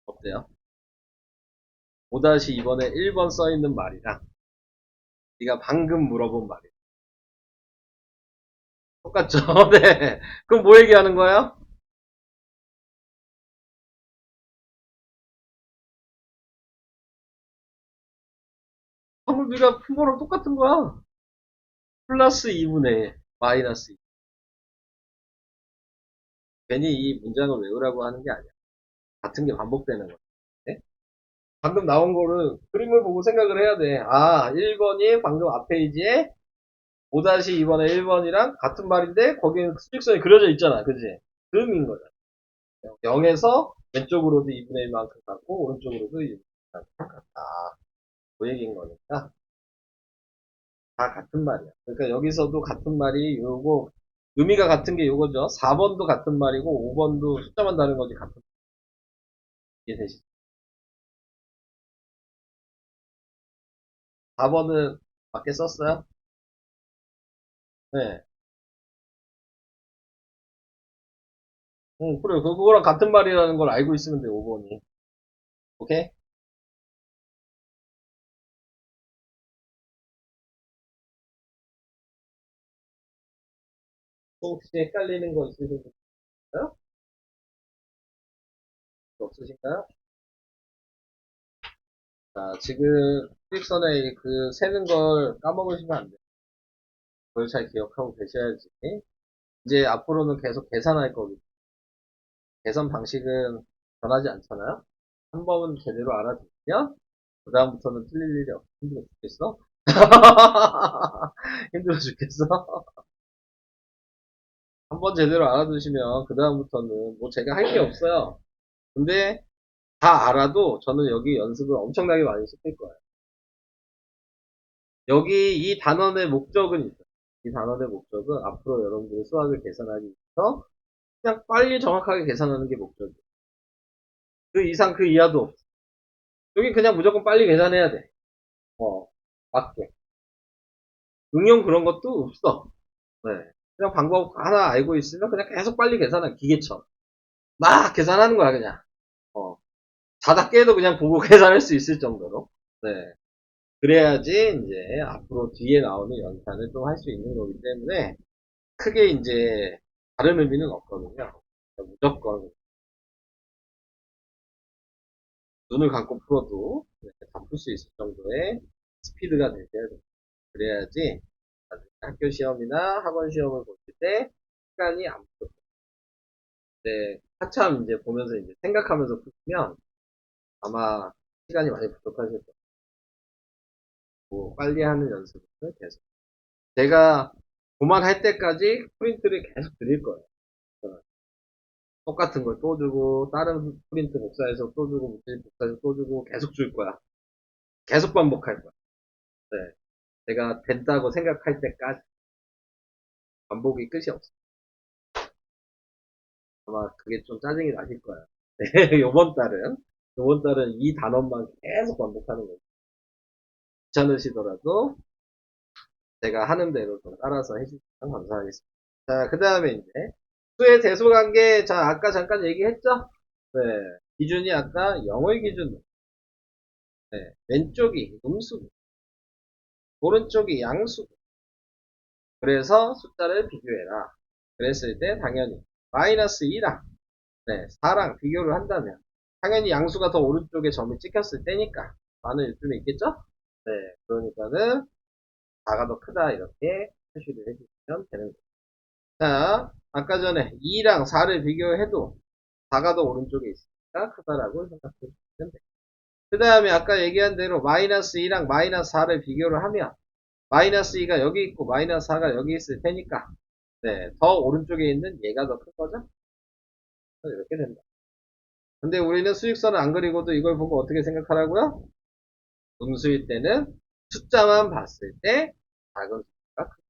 A: 어때요? 5-2번에 1번 써있는 말이랑 네가 방금 물어본 말이 똑같죠? 네. 그럼 뭐 얘기하는 거예요? 방금 네가 푼 거랑 똑같은 거야. 플러스 2분의 1, 마이너스 2. 괜히 이 문장을 외우라고 하는 게 아니야. 같은 게 반복되는 거야. 네? 방금 나온 거를 그림을 보고 생각을 해야 돼. 아, 1번이 방금 앞 페이지에 5-2번에 1번이랑 같은 말인데 거기는 수직선이 그려져 있잖아. 그지? 그 의미인 거잖아. 0에서 왼쪽으로도 2분의 1만큼 갖고 오른쪽으로도 2분의 1만큼 갖다. 그 얘기인 거니까 다 같은 말이야. 그러니까 여기서도 같은 말이 요거 의미가 같은 게 요거죠. 4번도 같은 말이고 5번도 숫자만 다른 거지 같은 게 되시죠. 4번은 맞게 썼어요? 네. 응, 그래. 그거랑 같은 말이라는 걸 알고 있으면 돼, 5번이. 오케이? 또 혹시 헷갈리는 거 있으신가요? 없으신가요? 자, 지금 수직선에 그 세는 걸 까먹으시면 안 돼요. 그걸 잘 기억하고 계셔야지. 이제 앞으로는 계속 계산할 거기. 계산 방식은 변하지 않잖아요? 한 번은 제대로 알아두면, 그다음부터는 틀릴 일이 없어. 힘들어 죽겠어? 힘들어 죽겠어? 한 번 제대로 알아두시면, 그다음부터는 뭐 제가 할 게 없어요. 근데 다 알아도 저는 여기 연습을 엄청나게 많이 시킬 거예요. 여기 이 단원의 목적은 있어요. 이 단원의 목적은 앞으로 여러분들이 수학을 계산하기 위해서 그냥 빨리 정확하게 계산하는 게 목적이에요. 그 이상 그 이하도 없어. 여기 그냥 무조건 빨리 계산해야 돼. 어, 맞게. 응용 그런 것도 없어. 네. 그냥 방법 하나 알고 있으면 그냥 계속 빨리 계산한 기계처럼. 막 계산하는 거야, 그냥. 어. 자다 깨도 그냥 보고 계산할 수 있을 정도로. 네. 그래야지 이제 앞으로 뒤에 나오는 연산을 좀 할 수 있는 거기 때문에 크게 이제 다른 의미는 없거든요. 무조건 눈을 감고 풀어도 다 풀 수 있을 정도의 스피드가 되셔야 돼요. 그래야지 나중에 학교 시험이나 학원 시험을 볼 때 시간이 안 네, 한참 이제 보면서 이제 생각하면서 푸시면 아마 시간이 많이 부족하실 거예요. 뭐 빨리 하는 연습을 계속. 제가 그만할 때까지 프린트를 계속 드릴 거예요. 어, 똑같은 걸 또 주고, 다른 프린트 복사해서 또 주고, 문제 복사해서 또 주고, 계속 줄 거야. 계속 반복할 거야. 네. 내가 된다고 생각할 때까지 반복이 끝이 없어. 아마 그게 좀 짜증이 나실 거야. 네, 요번 달은 이 단원만 계속 반복하는 거예요. 귀찮으시더라도 제가 하는 대로 좀 따라서 해주시면 감사하겠습니다. 자, 그 다음에 이제 수의 대소 관계, 자, 아까 잠깐 얘기했죠? 네, 기준이 아까 영의 기준, 네, 왼쪽이 음수, 오른쪽이 양수. 그래서 숫자를 비교해라. 그랬을 때 당연히 마이너스 2랑 네, 4랑 비교를 한다면 당연히 양수가 더 오른쪽에 점이 찍혔을 때니까 4는 이쯤에 있겠죠? 네, 그러니까는 4가 더 크다 이렇게 표시를 해주시면 되는 거예요. 자, 아까 전에 2랑 4를 비교해도 4가 더 오른쪽에 있으니까 크다라고 생각해 주시면 돼요. 그 다음에 아까 얘기한 대로 마이너스 2랑 마이너스 4를 비교를 하면 마이너스 2가 여기 있고 마이너스 4가 여기 있을 테니까 네, 더 오른쪽에 있는 얘가 더 큰 거죠? 이렇게 된다. 근데 우리는 수직선을 안 그리고도 이걸 보고 어떻게 생각하라고요? 음수일 때는 숫자만 봤을 때 작은 숫자가 크다.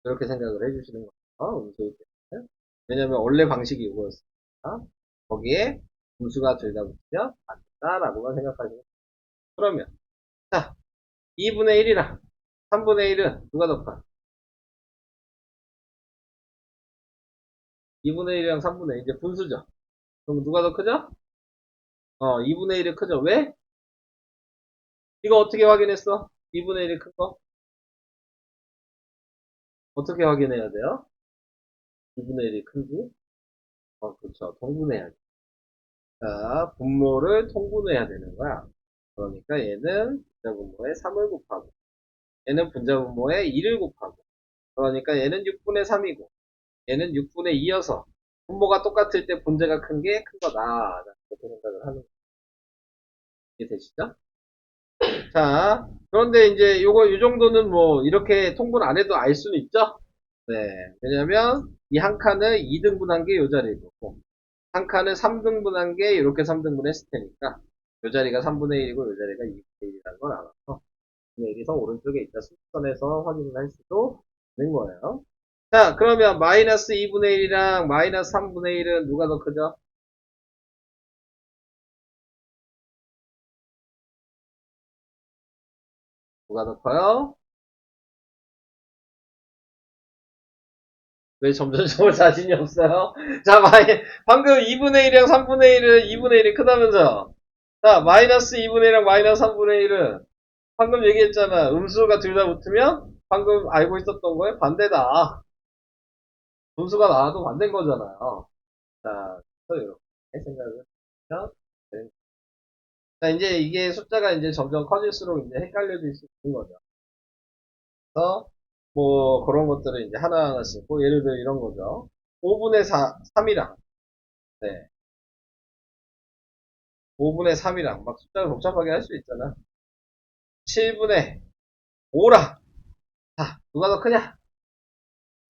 A: 이렇게 생각을 해주시는 거예요. 음수일 때는. 왜냐면 원래 방식이 이거였으니까 거기에 음수가 들다 붙으면 안 된다라고만 생각하시면 돼요. 그러면 자 2분의 1이랑 3분의 1은 누가 더 커? 2분의 1이랑 3분의 1 이제 분수죠. 그럼 누가 더 크죠? 2분의 1이 크죠. 왜? 이거 어떻게 확인했어? 2분의 1이 큰 거? 어떻게 확인해야 돼요? 2분의 1이 큰지? 그렇죠. 통분해야 돼. 자, 분모를 통분해야 되는 거야. 그러니까 얘는 분자분모에 3을 곱하고, 얘는 분자분모에 2를 곱하고, 그러니까 얘는 6분의 3이고, 얘는 6분의 2여서, 분모가 똑같을 때 분자가 큰 게 큰 거다. 이렇게 생각을 하는 거 이해되시죠? 자, 그런데 이제 요 정도는 뭐, 이렇게 통분 안 해도 알 수는 있죠? 네. 왜냐면, 이 한 칸을 2등분한 게 요 자리고, 한 칸을 3등분한 게 이렇게 3등분 했을 테니까 요 자리가 3분의 1이고 요 자리가 2분의 1이라는 걸 알아서 2분의 1이 더 오른쪽에 있다 수선에서 확인을 할 수도 있는 거예요. 자, 그러면 마이너스 2분의 1이랑 마이너스 3분의 1은 누가 더 크죠? 누가 더 커요? 왜 점점 자신이 없어요? 자, 방금 2분의 1이랑 3분의 1은 2분의 1이 크다면서요? 자, 마이너스 2분의 1이랑 마이너스 3분의 1은 방금 얘기했잖아. 음수가 둘 다 붙으면 방금 알고 있었던 거에 반대다. 분수가 나와도 반대인 거잖아요. 자, 그래서 이렇게 생각을 하면 되는 자, 이제 이게 숫자가 이제 점점 커질수록 이제 헷갈려질 수 있는 거죠. 그래서 뭐 그런 것들을 이제 하나하나씩 뭐 예를 들어 이런 거죠. 5분의 3이랑 네. 5분의 3이랑 막 숫자를 복잡하게 할 수 있잖아. 7분의 5랑 자, 누가 더 크냐?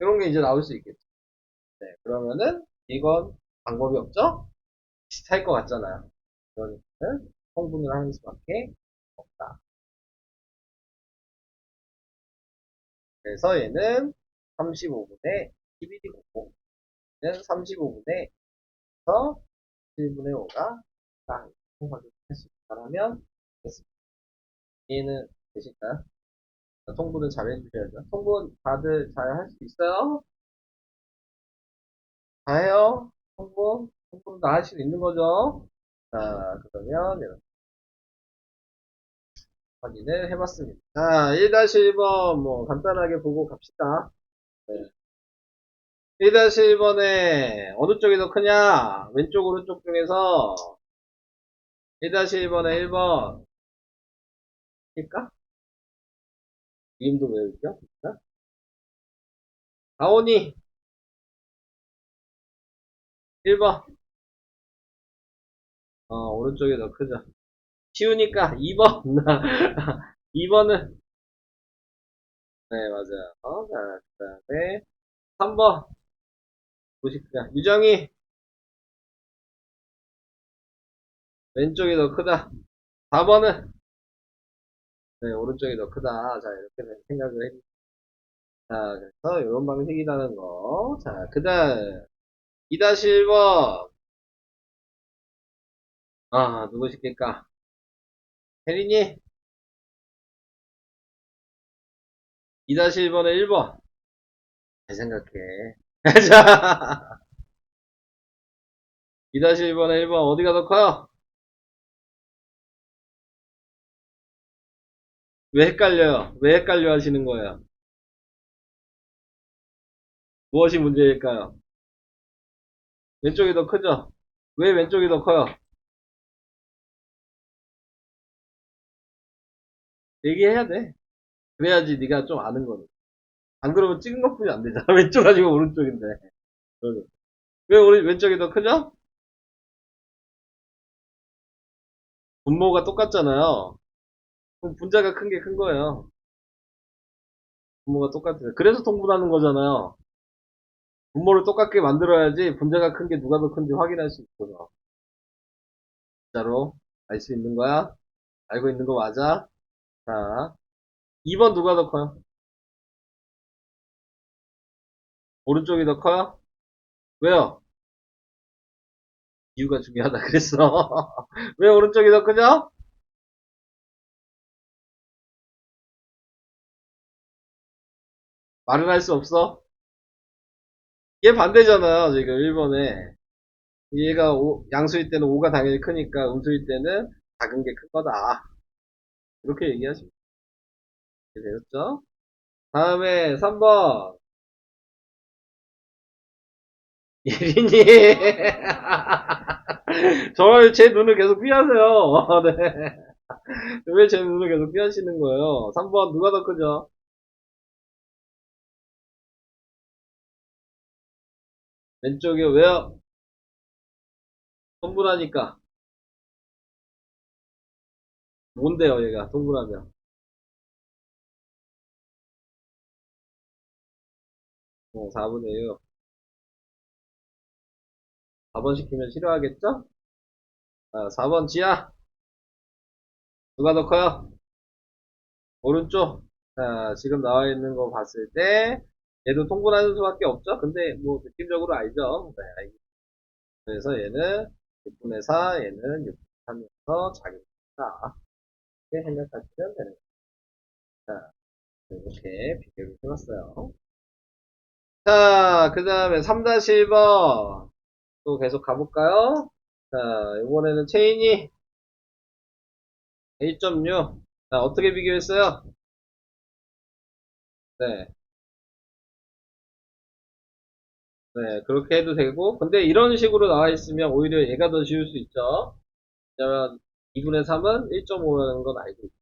A: 이런 게 이제 나올 수 있겠죠. 네, 그러면은 이건 방법이 없죠? 비슷할 것 같잖아요. 그러니까 성분을 하는 수밖에 없다. 그래서 얘는 35분의 11이고, 얘는 35분의 7분의 5가 딱 통합을 할수 있다면 됐습니다. 얘는 되실까요? 통분을 잘 해주셔야죠. 통분 다들 잘 할 수 있어요? 다 해요? 통분 다 할 수 있는 거죠? 자, 그러면 이렇게 확인을 해봤습니다. 자, 1-1번 뭐 간단하게 보고 갑시다. 네. 1-1번에 어느 쪽이 더 크냐? 왼쪽 오른쪽 중에서 1-1번에 1번 일까? 이름도 외울게요. 다온이 1번. 오른쪽이 더 크죠. 쉬우니까 2번. 2번은, 네, 맞아요. 자, 그 다음에 3번. 무식가. 유정이, 왼쪽이 더 크다. 4번은, 네, 오른쪽이 더 크다. 자, 이렇게 생각을 해. 자, 그래서 이런 방식이라는 거. 자, 그 다음, 2-1번. 누구실까? 혜린이, 2-1번에 1번. 잘 생각해. 자, 2-1번에 1번. 어디가 더 커요? 왜 헷갈려요? 왜 헷갈려 하시는 거예요? 무엇이 문제일까요? 왼쪽이 더 크죠? 왜 왼쪽이 더 커요? 얘기해야 돼. 그래야지 네가 좀 아는 거니. 안 그러면 찍은 것뿐이 안 되잖아. 왼쪽 가지고 오른쪽인데. 그러게. 왜 우리 왼쪽이 더 크죠? 분모가 똑같잖아요. 그럼 분자가 큰 게 큰 거예요. 분모가 똑같아요. 그래서 통분하는 거잖아요. 분모를 똑같게 만들어야지 분자가 큰 게 누가 더 큰지 확인할 수 있어서. 진짜로 알 수 있는 거야? 알고 있는 거 맞아? 자, 2번 누가 더 커요? 오른쪽이 더 커요? 왜요? 이유가 중요하다 그랬어. 왜 오른쪽이 더 크죠? 말은 할 수 없어? 얘 반대잖아요, 지금 1번에. 얘가 양수일 때는 5가 당연히 크니까 음수일 때는 작은 게 큰 거다. 이렇게 얘기하시면 되겠죠? 다음에 3번. 예린이. 저를 제 눈을 계속 피하세요. 네. 왜 제 눈을 계속 피하시는 거예요? 3번 누가 더 크죠? 왼쪽이 왜요? 동분하니까. 뭔데요, 얘가 동분하면? 4분의 6. 4번 시키면 싫어하겠죠? 4번 지하. 누가 더 커요? 오른쪽. 자, 지금 나와 있는 거 봤을 때, 얘도 통분하는 수밖에 없죠? 근데, 뭐, 느낌적으로 알죠? 네, 그래서 얘는 6분의 4, 얘는 6분의 3이어서 작으니까, 이렇게 생각하시면 되는 거예요. 자, 이렇게 비교를 해봤어요. 자, 그 다음에 3-1번. 또 계속 가볼까요? 자, 이번에는 체인이 1.6. 자, 어떻게 비교했어요? 네. 네, 그렇게 해도 되고. 근데 이런 식으로 나와 있으면 오히려 얘가 더 쉬울 수 있죠. 왜냐면 2분의 3은 1.5라는 건 알고 있고.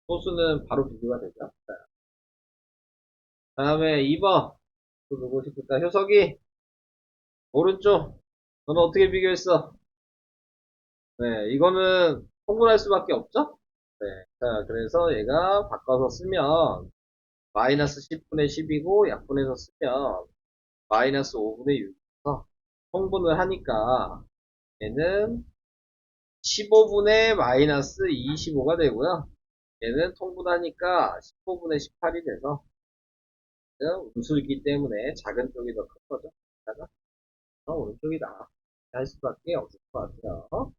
A: 소수는 바로 비교가 되죠. 자, 다음에 2번. 또 누구 싶을까? 효석이. 오른쪽. 너는 어떻게 비교했어? 네, 이거는 통분할 수밖에 없죠? 네. 자, 그래서 얘가 바꿔서 쓰면 마이너스 10분의 10이고 약분해서 쓰면 마이너스 5분의 6에서 통분을 하니까 얘는 15분의 마이너스 25가 되고요. 얘는 통분하니까 15분의 18이 돼서 음수이기 때문에 작은 쪽이 더 큰 거죠. 그러니까 오른쪽이다. 할 수밖에 없을 것 같아요.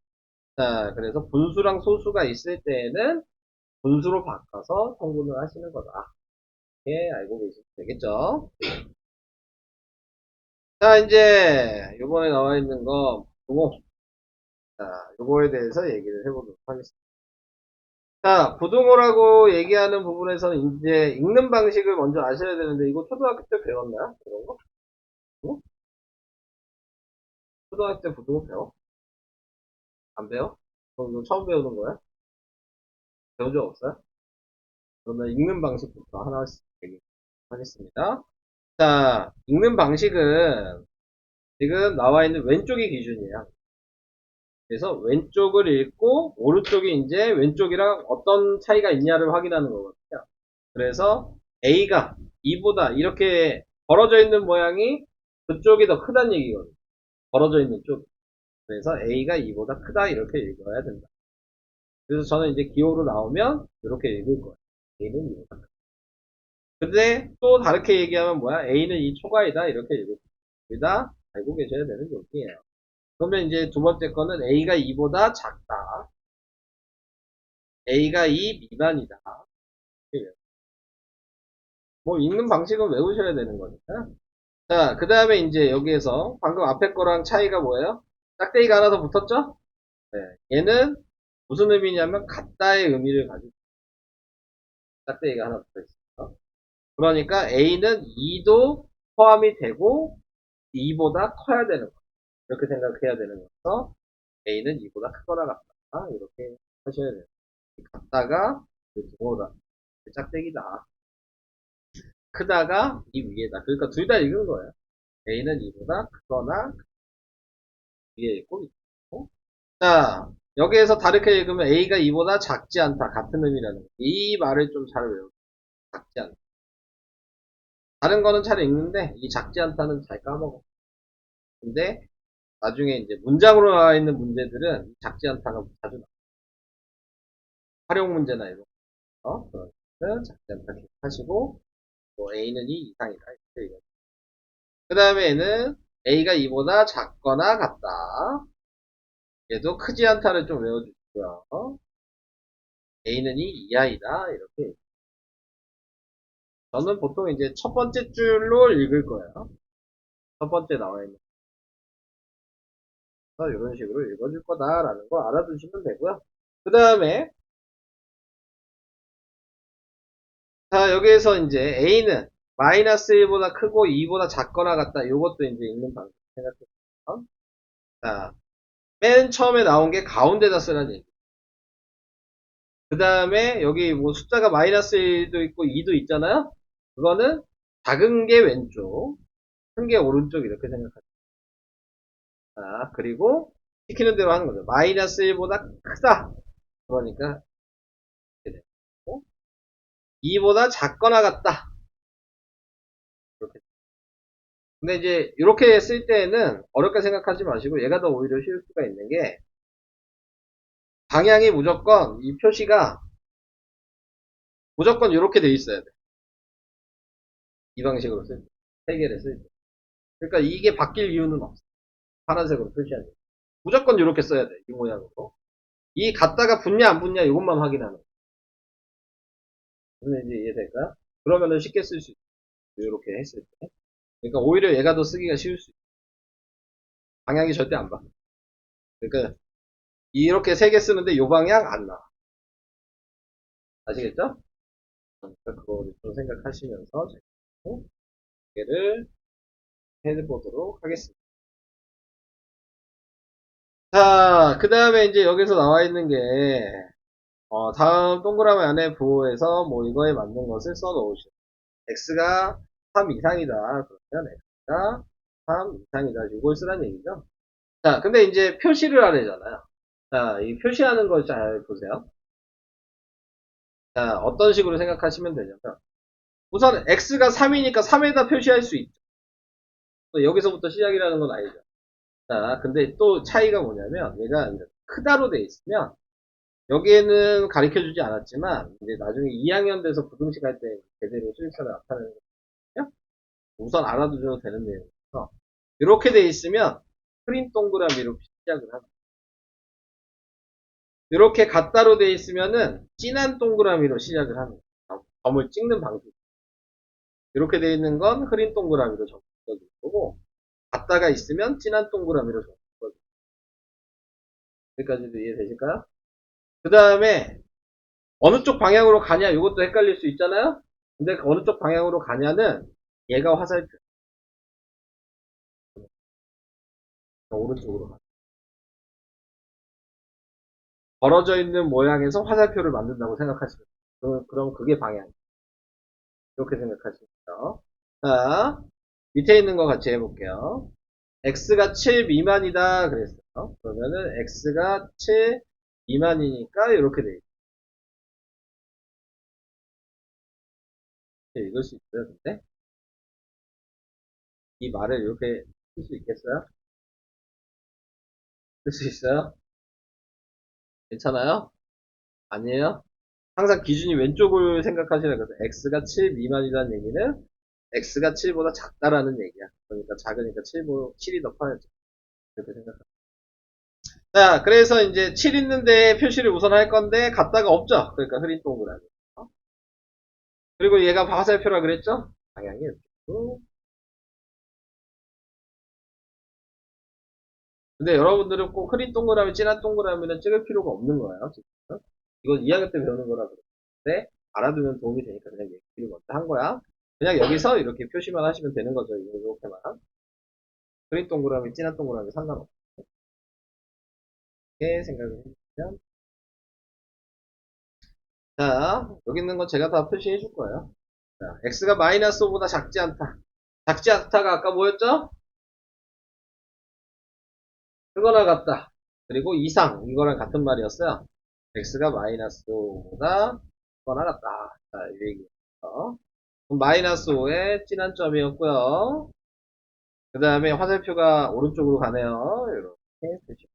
A: 자, 그래서 분수랑 소수가 있을 때에는 분수로 바꿔서 통분을 하시는 거다. 이렇게 알고 계시면 되겠죠. 자, 이제 요번에 나와 있는 거 부등호. 자, 요거에 대해서 얘기를 해보도록 하겠습니다. 자, 부등호라고 얘기하는 부분에서는 이제 읽는 방식을 먼저 아셔야 되는데 이거 초등학교 때 배웠나요? 이런 거? 응? 초등학교 때 부등호 배워? 안 배워? 그럼 이거 처음 배우는 거야? 배운 적 없어요? 그러면 읽는 방식부터 하나씩 얘기하겠습니다. 자, 읽는 방식은 지금 나와 있는 왼쪽이 기준이에요. 그래서 왼쪽을 읽고 오른쪽이 이제 왼쪽이랑 어떤 차이가 있냐를 확인하는 거거든요. 그래서 A가 2보다 이렇게 벌어져 있는 모양이 그쪽이 더 크다는 얘기거든요. 벌어져 있는 쪽. 그래서 A가 2보다 크다 이렇게 읽어야 된다. 그래서 저는 이제 기호로 나오면 이렇게 읽을 거예요. A는 2보다 크다. 근데 또 다르게 얘기하면 뭐야? A는 2 초과이다 이렇게 읽을 거예요. 둘 다 알고 계셔야 되는 용기예요. 그러면 이제 두 번째 거는 A가 2보다 작다. A가 2 미만이다. 뭐 읽는 방식은 외우셔야 되는 거니까. 자, 그 다음에 이제 여기에서 방금 앞에 거랑 차이가 뭐예요? 짝대기가 하나 더 붙었죠? 네. 얘는 무슨 의미냐면 같다의 의미를 가지고 짝대기가 하나 붙어 있어요. 그러니까 A는 2도 포함이 되고 2보다 커야 되는 거. 이렇게 생각해야 되는 거서 A는 2보다 크거나 같다. 이렇게 하셔야 돼요. 같다가 동호다. 짝대기다. 크다가 이 위에다. 그러니까 둘 다 읽은 거예요. A는 2보다 크거나 위에 있고 밑에 있고. 자, 여기에서 다르게 읽으면 A가 2보다 작지 않다. 같은 의미라는 거. 이 말을 좀 잘 외우세요. 작지 않다. 다른 거는 잘 읽는데 이 작지 않다는 잘 까먹어. 근데 나중에 이제 문장으로 나와 있는 문제들은 작지 않다가 자주 나와. 활용 문제나 이런 거. 그러면 작지 않다 기억하시고 뭐 A는 2 이상이다. 이렇게 그 다음에는 A가 2보다 작거나 같다. 얘도 크지 않다를 좀 외워주시고요. A는 2 이하이다. 이렇게. 저는 보통 이제 첫 번째 줄로 읽을 거예요. 첫 번째 나와 있는 거. 이런 식으로 읽어줄 거다라는 거 알아두시면 되고요. 그 다음에, 자, 여기에서 이제 A는 마이너스 1보다 크고 2보다 작거나 같다. 이것도 이제 읽는 방법 생각해보세요. 자, 맨 처음에 나온 게 가운데다 쓰라는 얘기. 그 다음에 여기 뭐 숫자가 마이너스 1도 있고 2도 있잖아요. 그거는 작은 게 왼쪽, 큰 게 오른쪽 이렇게 생각하세요. 자, 그리고 시키는 대로 하는 거죠. 마이너스 1보다 크다. 그러니까 이렇게 되고 2보다 작거나 같다. 이렇게. 근데 이제 이렇게 쓸 때는 어렵게 생각하지 마시고 얘가 더 오히려 쉬울 수가 있는 게 방향이 무조건 이 표시가 무조건 이렇게 돼 있어야 돼. 이 방식으로 쓸 때. 세 개를 쓸 때. 그러니까 이게 바뀔 이유는 없어. 파란색으로 표시하는 게. 무조건 이렇게 써야 돼. 이 모양으로. 이 같다가 붙냐 안 붙냐 이것만 확인하는 거야. 근데 이제 이해될까? 그러면은 쉽게 쓸 수 있어. 이렇게 했을 때. 그러니까 오히려 얘가 더 쓰기가 쉬울 수 있어. 방향이 절대 안 바뀌어. 그러니까 이렇게 세 개 쓰는데 이 방향 안 나와. 아시겠죠? 그러니까 그거를 좀 생각하시면서 얘를 해보도록 하겠습니다. 자, 그 다음에 이제 여기서 나와 있는 게 다음 동그라미 안에 부호에서 뭐 이거에 맞는 것을 써 놓으시오. x가 3 이상이다. 그러면 x가 3 이상이다. 이걸 쓰라는 얘기죠. 자, 근데 이제 표시를 하래잖아요. 자, 이 표시하는 걸 잘 보세요. 자, 어떤 식으로 생각하시면 되냐면, 우선 x가 3이니까 3에다 표시할 수 있죠. 또 여기서부터 시작이라는 건 아니죠. 자, 근데 또 차이가 뭐냐면, 얘가 크다로 돼 있으면, 여기에는 가르쳐 주지 않았지만, 이제 나중에 2학년 돼서 부등식 할 때 제대로 수익사를 나타내는 거거든요. 우선 알아두셔도 되는 내용이어서, 이렇게 돼 있으면, 크림 동그라미로 시작을 합니다. 이렇게 같다로 돼 있으면은, 진한 동그라미로 시작을 합니다. 점을 찍는 방식. 이렇게 돼 있는 건 흐린 동그라미로 적어줄 거고, 같다가 있으면 진한 동그라미로 적어줄 여기까지도 이해되실까요? 그 다음에 어느 쪽 방향으로 가냐 이것도 헷갈릴 수 있잖아요. 근데 어느 쪽 방향으로 가냐는 얘가 화살표 오른쪽으로 가. 벌어져 있는 모양에서 화살표를 만든다고 생각하시면 돼요. 그럼 그게 방향. 이렇게 생각하시면 돼요. 자, 밑에 있는 거 같이 해볼게요. x가 7 미만이다 그랬어요. 그러면은 x가 7 미만이니까 이렇게 돼 있어요. 읽을 수 있어요, 근데? 이 말을 이렇게 쓸 수 있겠어요? 쓸 수 있어요? 괜찮아요? 아니에요? 항상 기준이 왼쪽을 생각하시라 그래서 x가 7 미만이라는 얘기는 x가 7보다 작다라는 얘기야. 그러니까 작으니까 7이 더 커야죠. 그렇게 생각합니다. 자, 그래서 이제 7 있는데 표시를 우선 할 건데 갖다가 없죠. 그러니까 흐린 동그라미. 그리고 얘가 화살표라 그랬죠? 방향이 이렇게. 근데 여러분들은 꼭 흐린 동그라미, 진한 동그라미는 찍을 필요가 없는 거예요. 지금. 이건 2학년 때 배우는 거라 그러는데 알아두면 도움이 되니까 그냥 얘기를 먼저 한 거야. 그냥 여기서 이렇게 표시만 하시면 되는 거죠. 이렇게만. 흐린 동그라미, 진한 동그라미 상관없게 생각을 해주시면. 자, 여기 있는 건 제가 다 표시해 줄 거예요. 자, x가 마이너스 5보다 작지 않다. 작지 않다가 아까 뭐였죠? 크거나 같다. 그리고 이상, 이거랑 같은 말이었어요. x가 마이너스 5보다 크거나 같다. 자, 이 얘기예요. 마이너스 5의 진한 점이었고요. 그 다음에 화살표가 오른쪽으로 가네요. 이렇게 표시.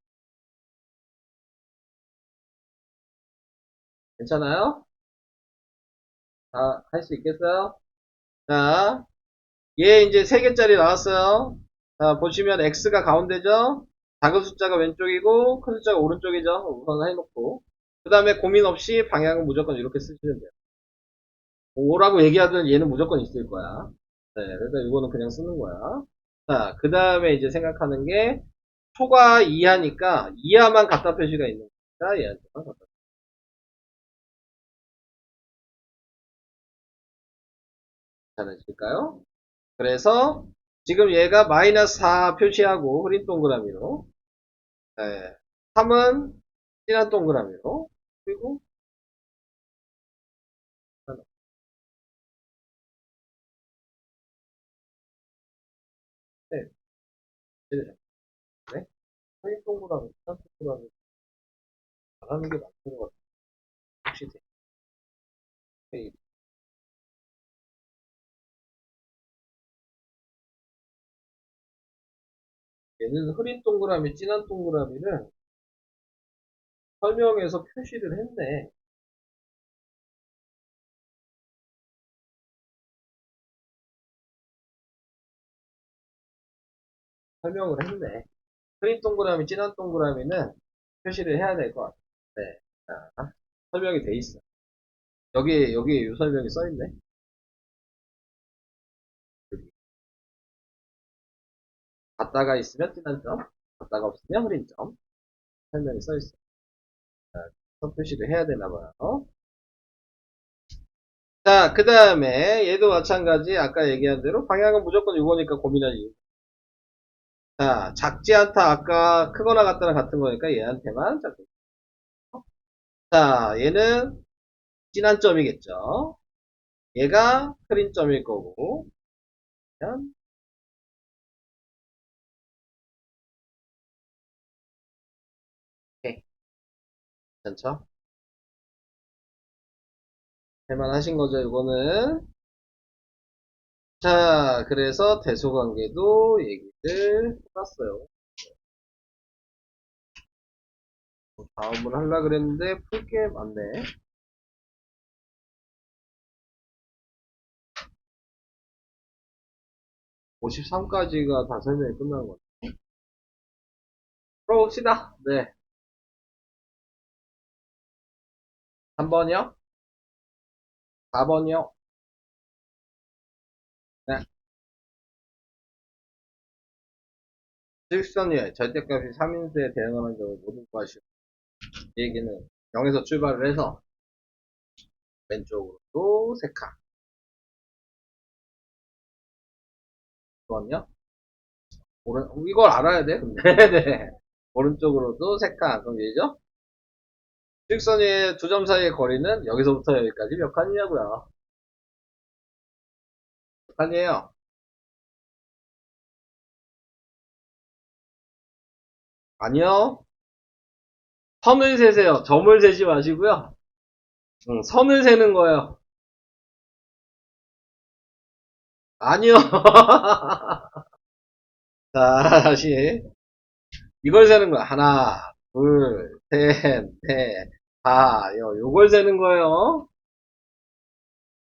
A: 괜찮아요? 다 할 수 있겠어요? 자, 얘 이제 3개짜리 나왔어요. 자, 보시면 x가 가운데죠? 작은 숫자가 왼쪽이고 큰 숫자가 오른쪽이죠. 우선 해놓고 그 다음에 고민 없이 방향은 무조건 이렇게 쓰시면 돼요. 5라고 얘기하든 얘는 무조건 있을 거야. 네, 그래서 이거는 그냥 쓰는 거야. 자, 그 다음에 이제 생각하는 게 초과 이하니까 이하만 갖다 표시가 있는 거니까 얘한테만 갖다. 괜찮으실까요? 그래서 지금 얘가 마이너스 4 표시하고 흐린 동그라미로, 네, 3은 진한 동그라미로, 그리고 네, 네, 네. 흐린 동그라미, 진한 동그라미 잘하는 게 맞는 것 같아요. 혹시 네. 얘는 흐린 동그라미, 진한 동그라미를 설명해서 표시를 했네. 설명을 했네. 흐린 동그라미, 진한 동그라미는 표시를 해야 될 것 같아. 네. 자, 설명이 돼 있어. 여기 이 설명이 써 있네. 갖다가 있으면 진한 점, 갖다가 없으면 흐린 점. 설명이 써 있어. 자, 선 표시를 해야 되나 봐요. 자, 그 다음에 얘도 마찬가지. 아까 얘기한 대로 방향은 무조건 이거니까 고민할 이유. 자, 작지 않다. 아까 크거나 같다랑 같은 거니까 얘한테만 작게. 자, 얘는 진한 점이겠죠. 얘가 흐린 점일 거고. 그러면 오케이. 괜찮죠? 할만하신 거죠, 이거는. 자, 그래서 대소관계도 얘기를 해봤어요. 다음을 하려고 그랬는데 풀 게 많네. 53까지가 다 설명이 끝난 거네. 풀어봅시다. 네. 3번이요? 4번이요? 네. 실선이에요. 절대값이 3인수에 대응하는 점을 모두 구하시오. 이 얘기는 0에서 출발을 해서 왼쪽으로 세 칸. 2번이요? 이걸 알아야 돼, 근데. 네. 오른쪽으로도 세 칸. 그럼 얘죠? 실선의 두 점 사이의 거리는 여기서부터 여기까지 몇 칸이냐고요? 몇 칸이에요? 아니요. 선을 세세요. 점을 세지 마시고요. 선을 세는 거예요. 아니요. 자, 다시. 이걸 세는 거야. 하나, 둘, 셋, 넷, 다. 요걸 세는 거예요.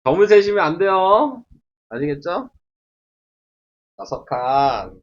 A: 점을 세시면 안 돼요. 아시겠죠? 다섯 칸.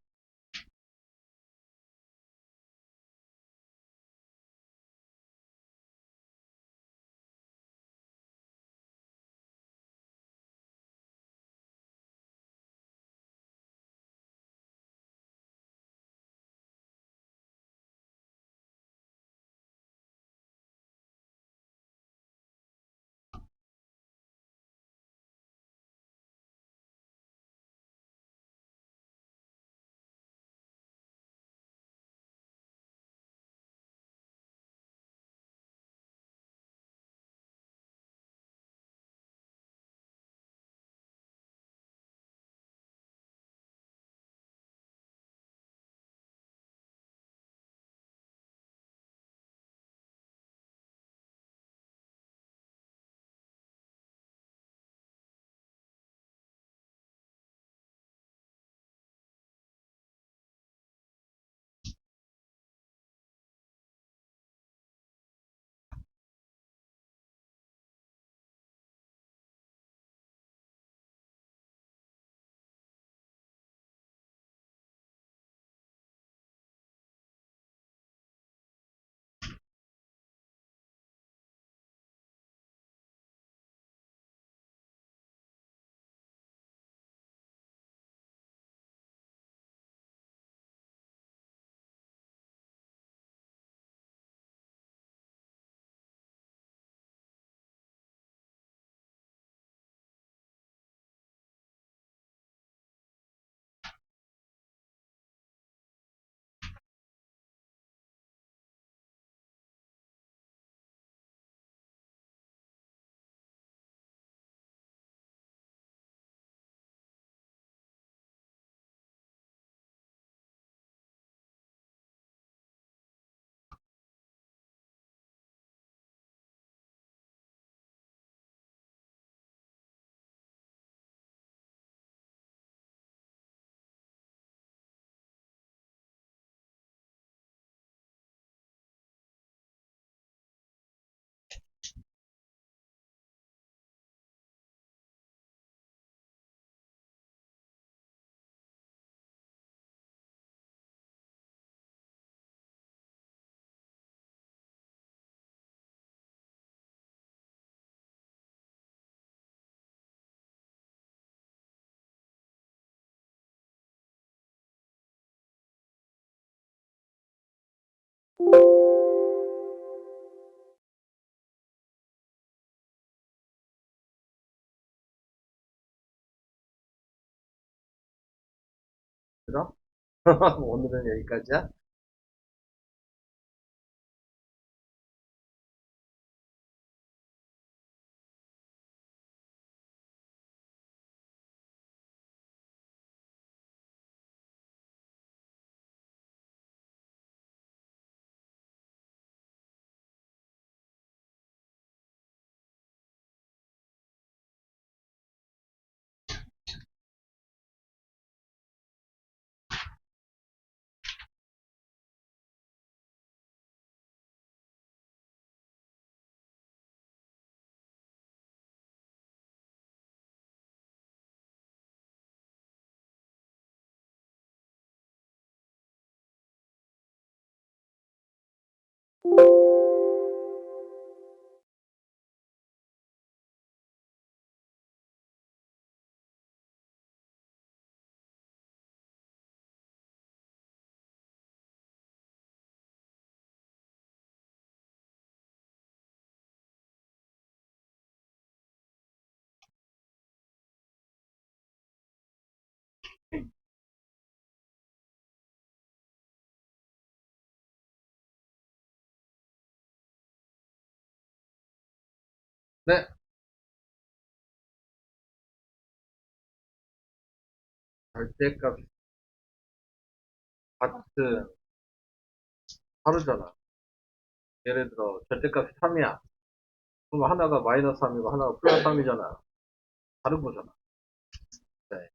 A: 그럼? 오늘은 여기까지야. 네. 절대값, 파트. 다르잖아. 예를 들어, 절대값이 3이야. 그럼 하나가 마이너스 3이고 하나가 플러스 3이잖아. 다른 거잖아. 네.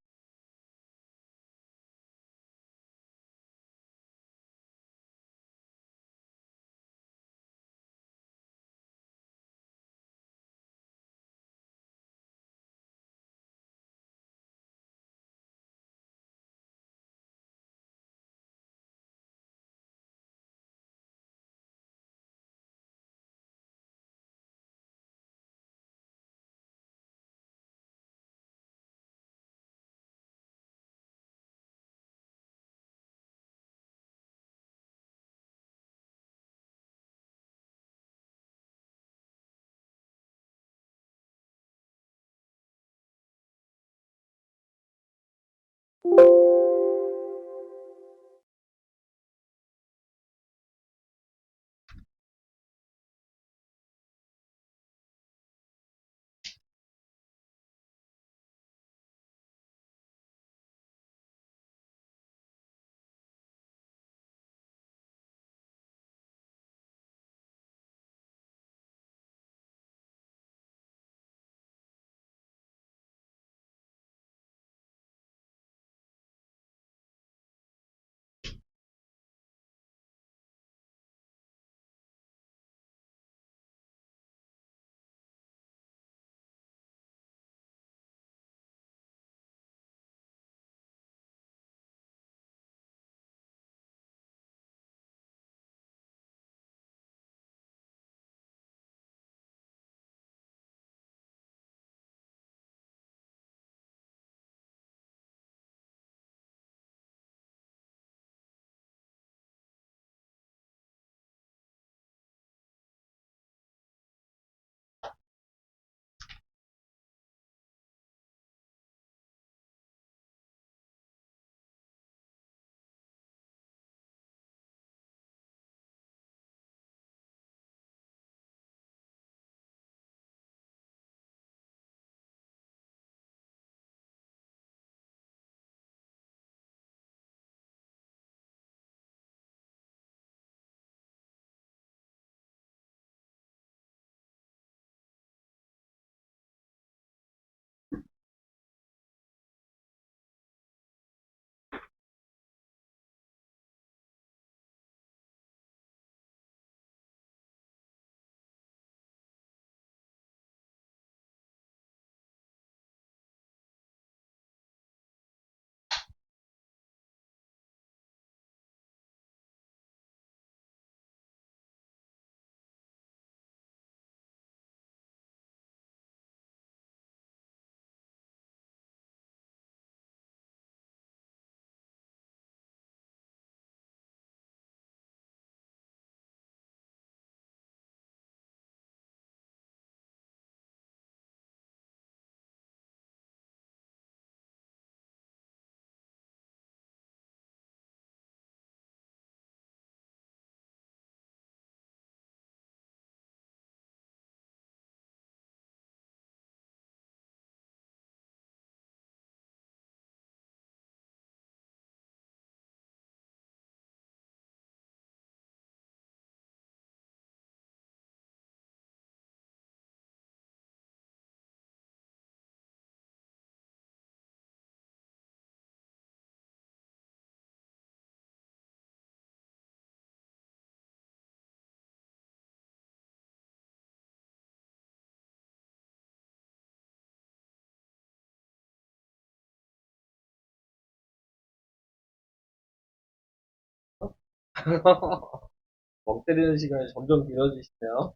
A: 멍 때리는 시간이 점점 길어지시네요.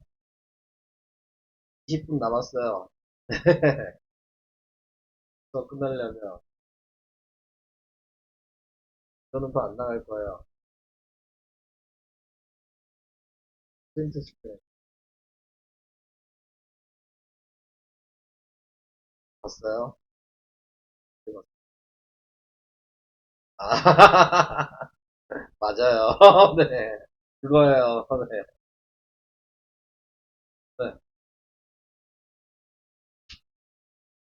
A: 20분 남았어요. 더 끝나려면. 저는 더 안 나갈 거예요. 프린트 스크린. 봤어요? 아, 맞아요. 네. 그거예요. 네. 네,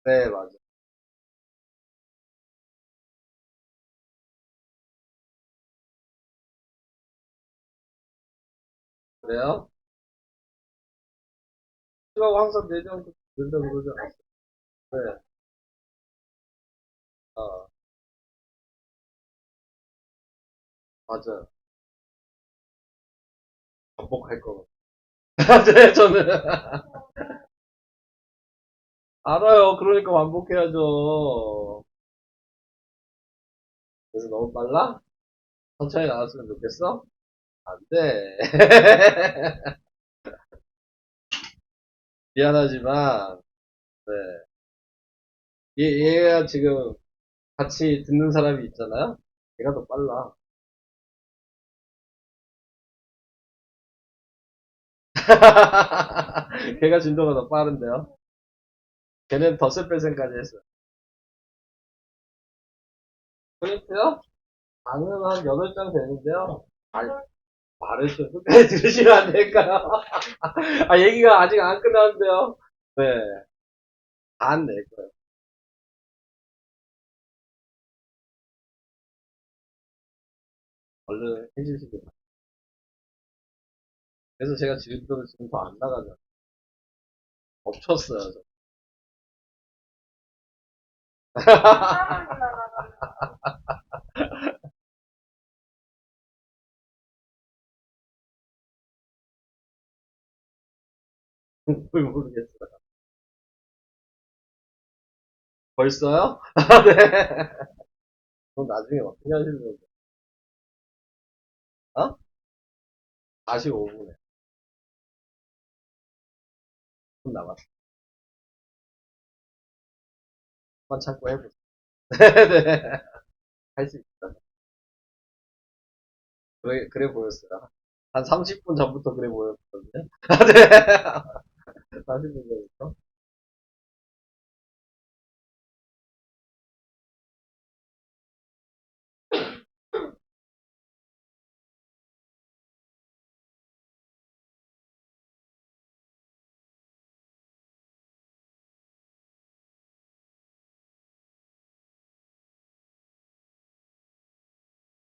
A: 네, 맞아요. 왜요? 시간 항상 내장 된다고 그러지 않았어? 네. 어, 맞아요. 반복할 거. 네, 저는. 알아요. 그러니까 반복해야죠. 그래서 너무 빨라? 천천히 나왔으면 좋겠어? 안 돼. 미안하지만, 네. 얘가 지금 같이 듣는 사람이 있잖아요? 얘가 더 빨라. 걔가 진도가 더 빠른데요? 걔는 덧셈뺄셈까지 했어요. 프린트요? 방은 한 8장 되는데요? 아, 말했어요. 끝까지 들으시면 안 될까요? 아, 얘기가 아직 안 끝났는데요? 네. 다 안 낼 거예요. 얼른 해주시기 바랍니다. 그래서 제가 지금도 지금 더 안 나가죠. 엎쳤어요, 저. 뭘 모르겠어요. 벌써요? 아, 네. 그럼 나중에 어떻게 하시려고? 어? 45분에. 좀 남았어. 한번 참고 해보세요. 네. 할 수 있다. 그래 보였어요. 한 30분 전부터 그래 보였거든요. 아, 네. 30분 전부터.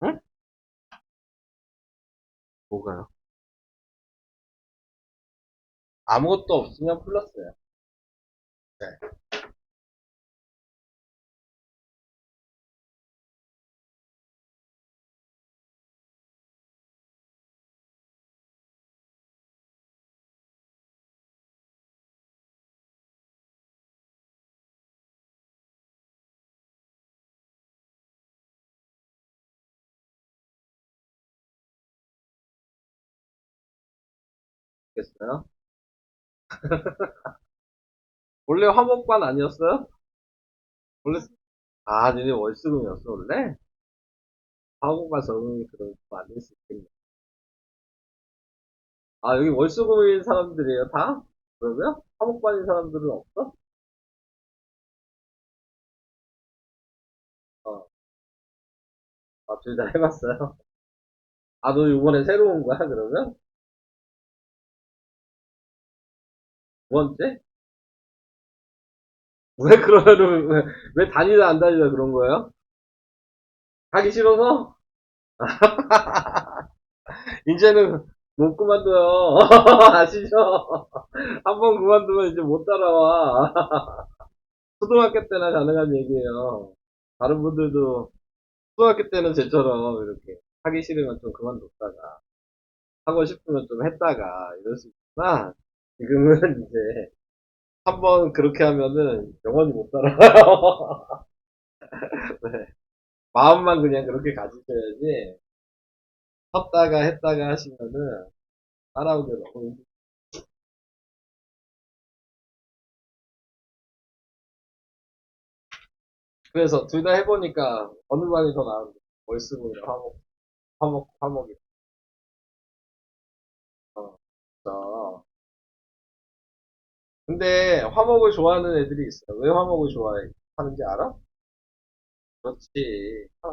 A: 응? 뭐가요? 아무것도 없으면 플러스예요. 네. 됐어요? 원래 화목반 아니었어요? 원래, 아, 니네 월수금이었어, 원래? 화목반 적응이 그럼 안 될 수 있겠네. 아, 여기 월수금인 사람들이에요, 다? 그러면? 화목반인 사람들은 없어? 어, 아, 둘 다 해봤어요? 아, 너 이번에 새로 운 거야, 그러면? 두 번째? 왜 그러면은, 왜 다니다 안 다니다 그런 거예요? 가기 싫어서? 이제는 못 그만둬요. 아시죠? 한 번 그만두면 이제 못 따라와. 초등학교 때나 가능한 얘기예요. 다른 분들도 초등학교 때는 쟤처럼 이렇게 하기 싫으면 좀 그만뒀다가 하고 싶으면 좀 했다가 이럴 수 있지만 지금은 이제 한 번 그렇게 하면은 영원히 못 따라와요. 네. 마음만 그냥 그렇게 가지셔야지 섰다가 했다가 하시면은 따라오기 너무 힘들어요. 그래서 둘 다 해보니까 어느 반이 더 나은데 월수금이랑 화목이. 어, 진짜. 근데 화목을 좋아하는 애들이 있어요. 왜 화목을 좋아해? 하는지 알아? 그렇지. 아,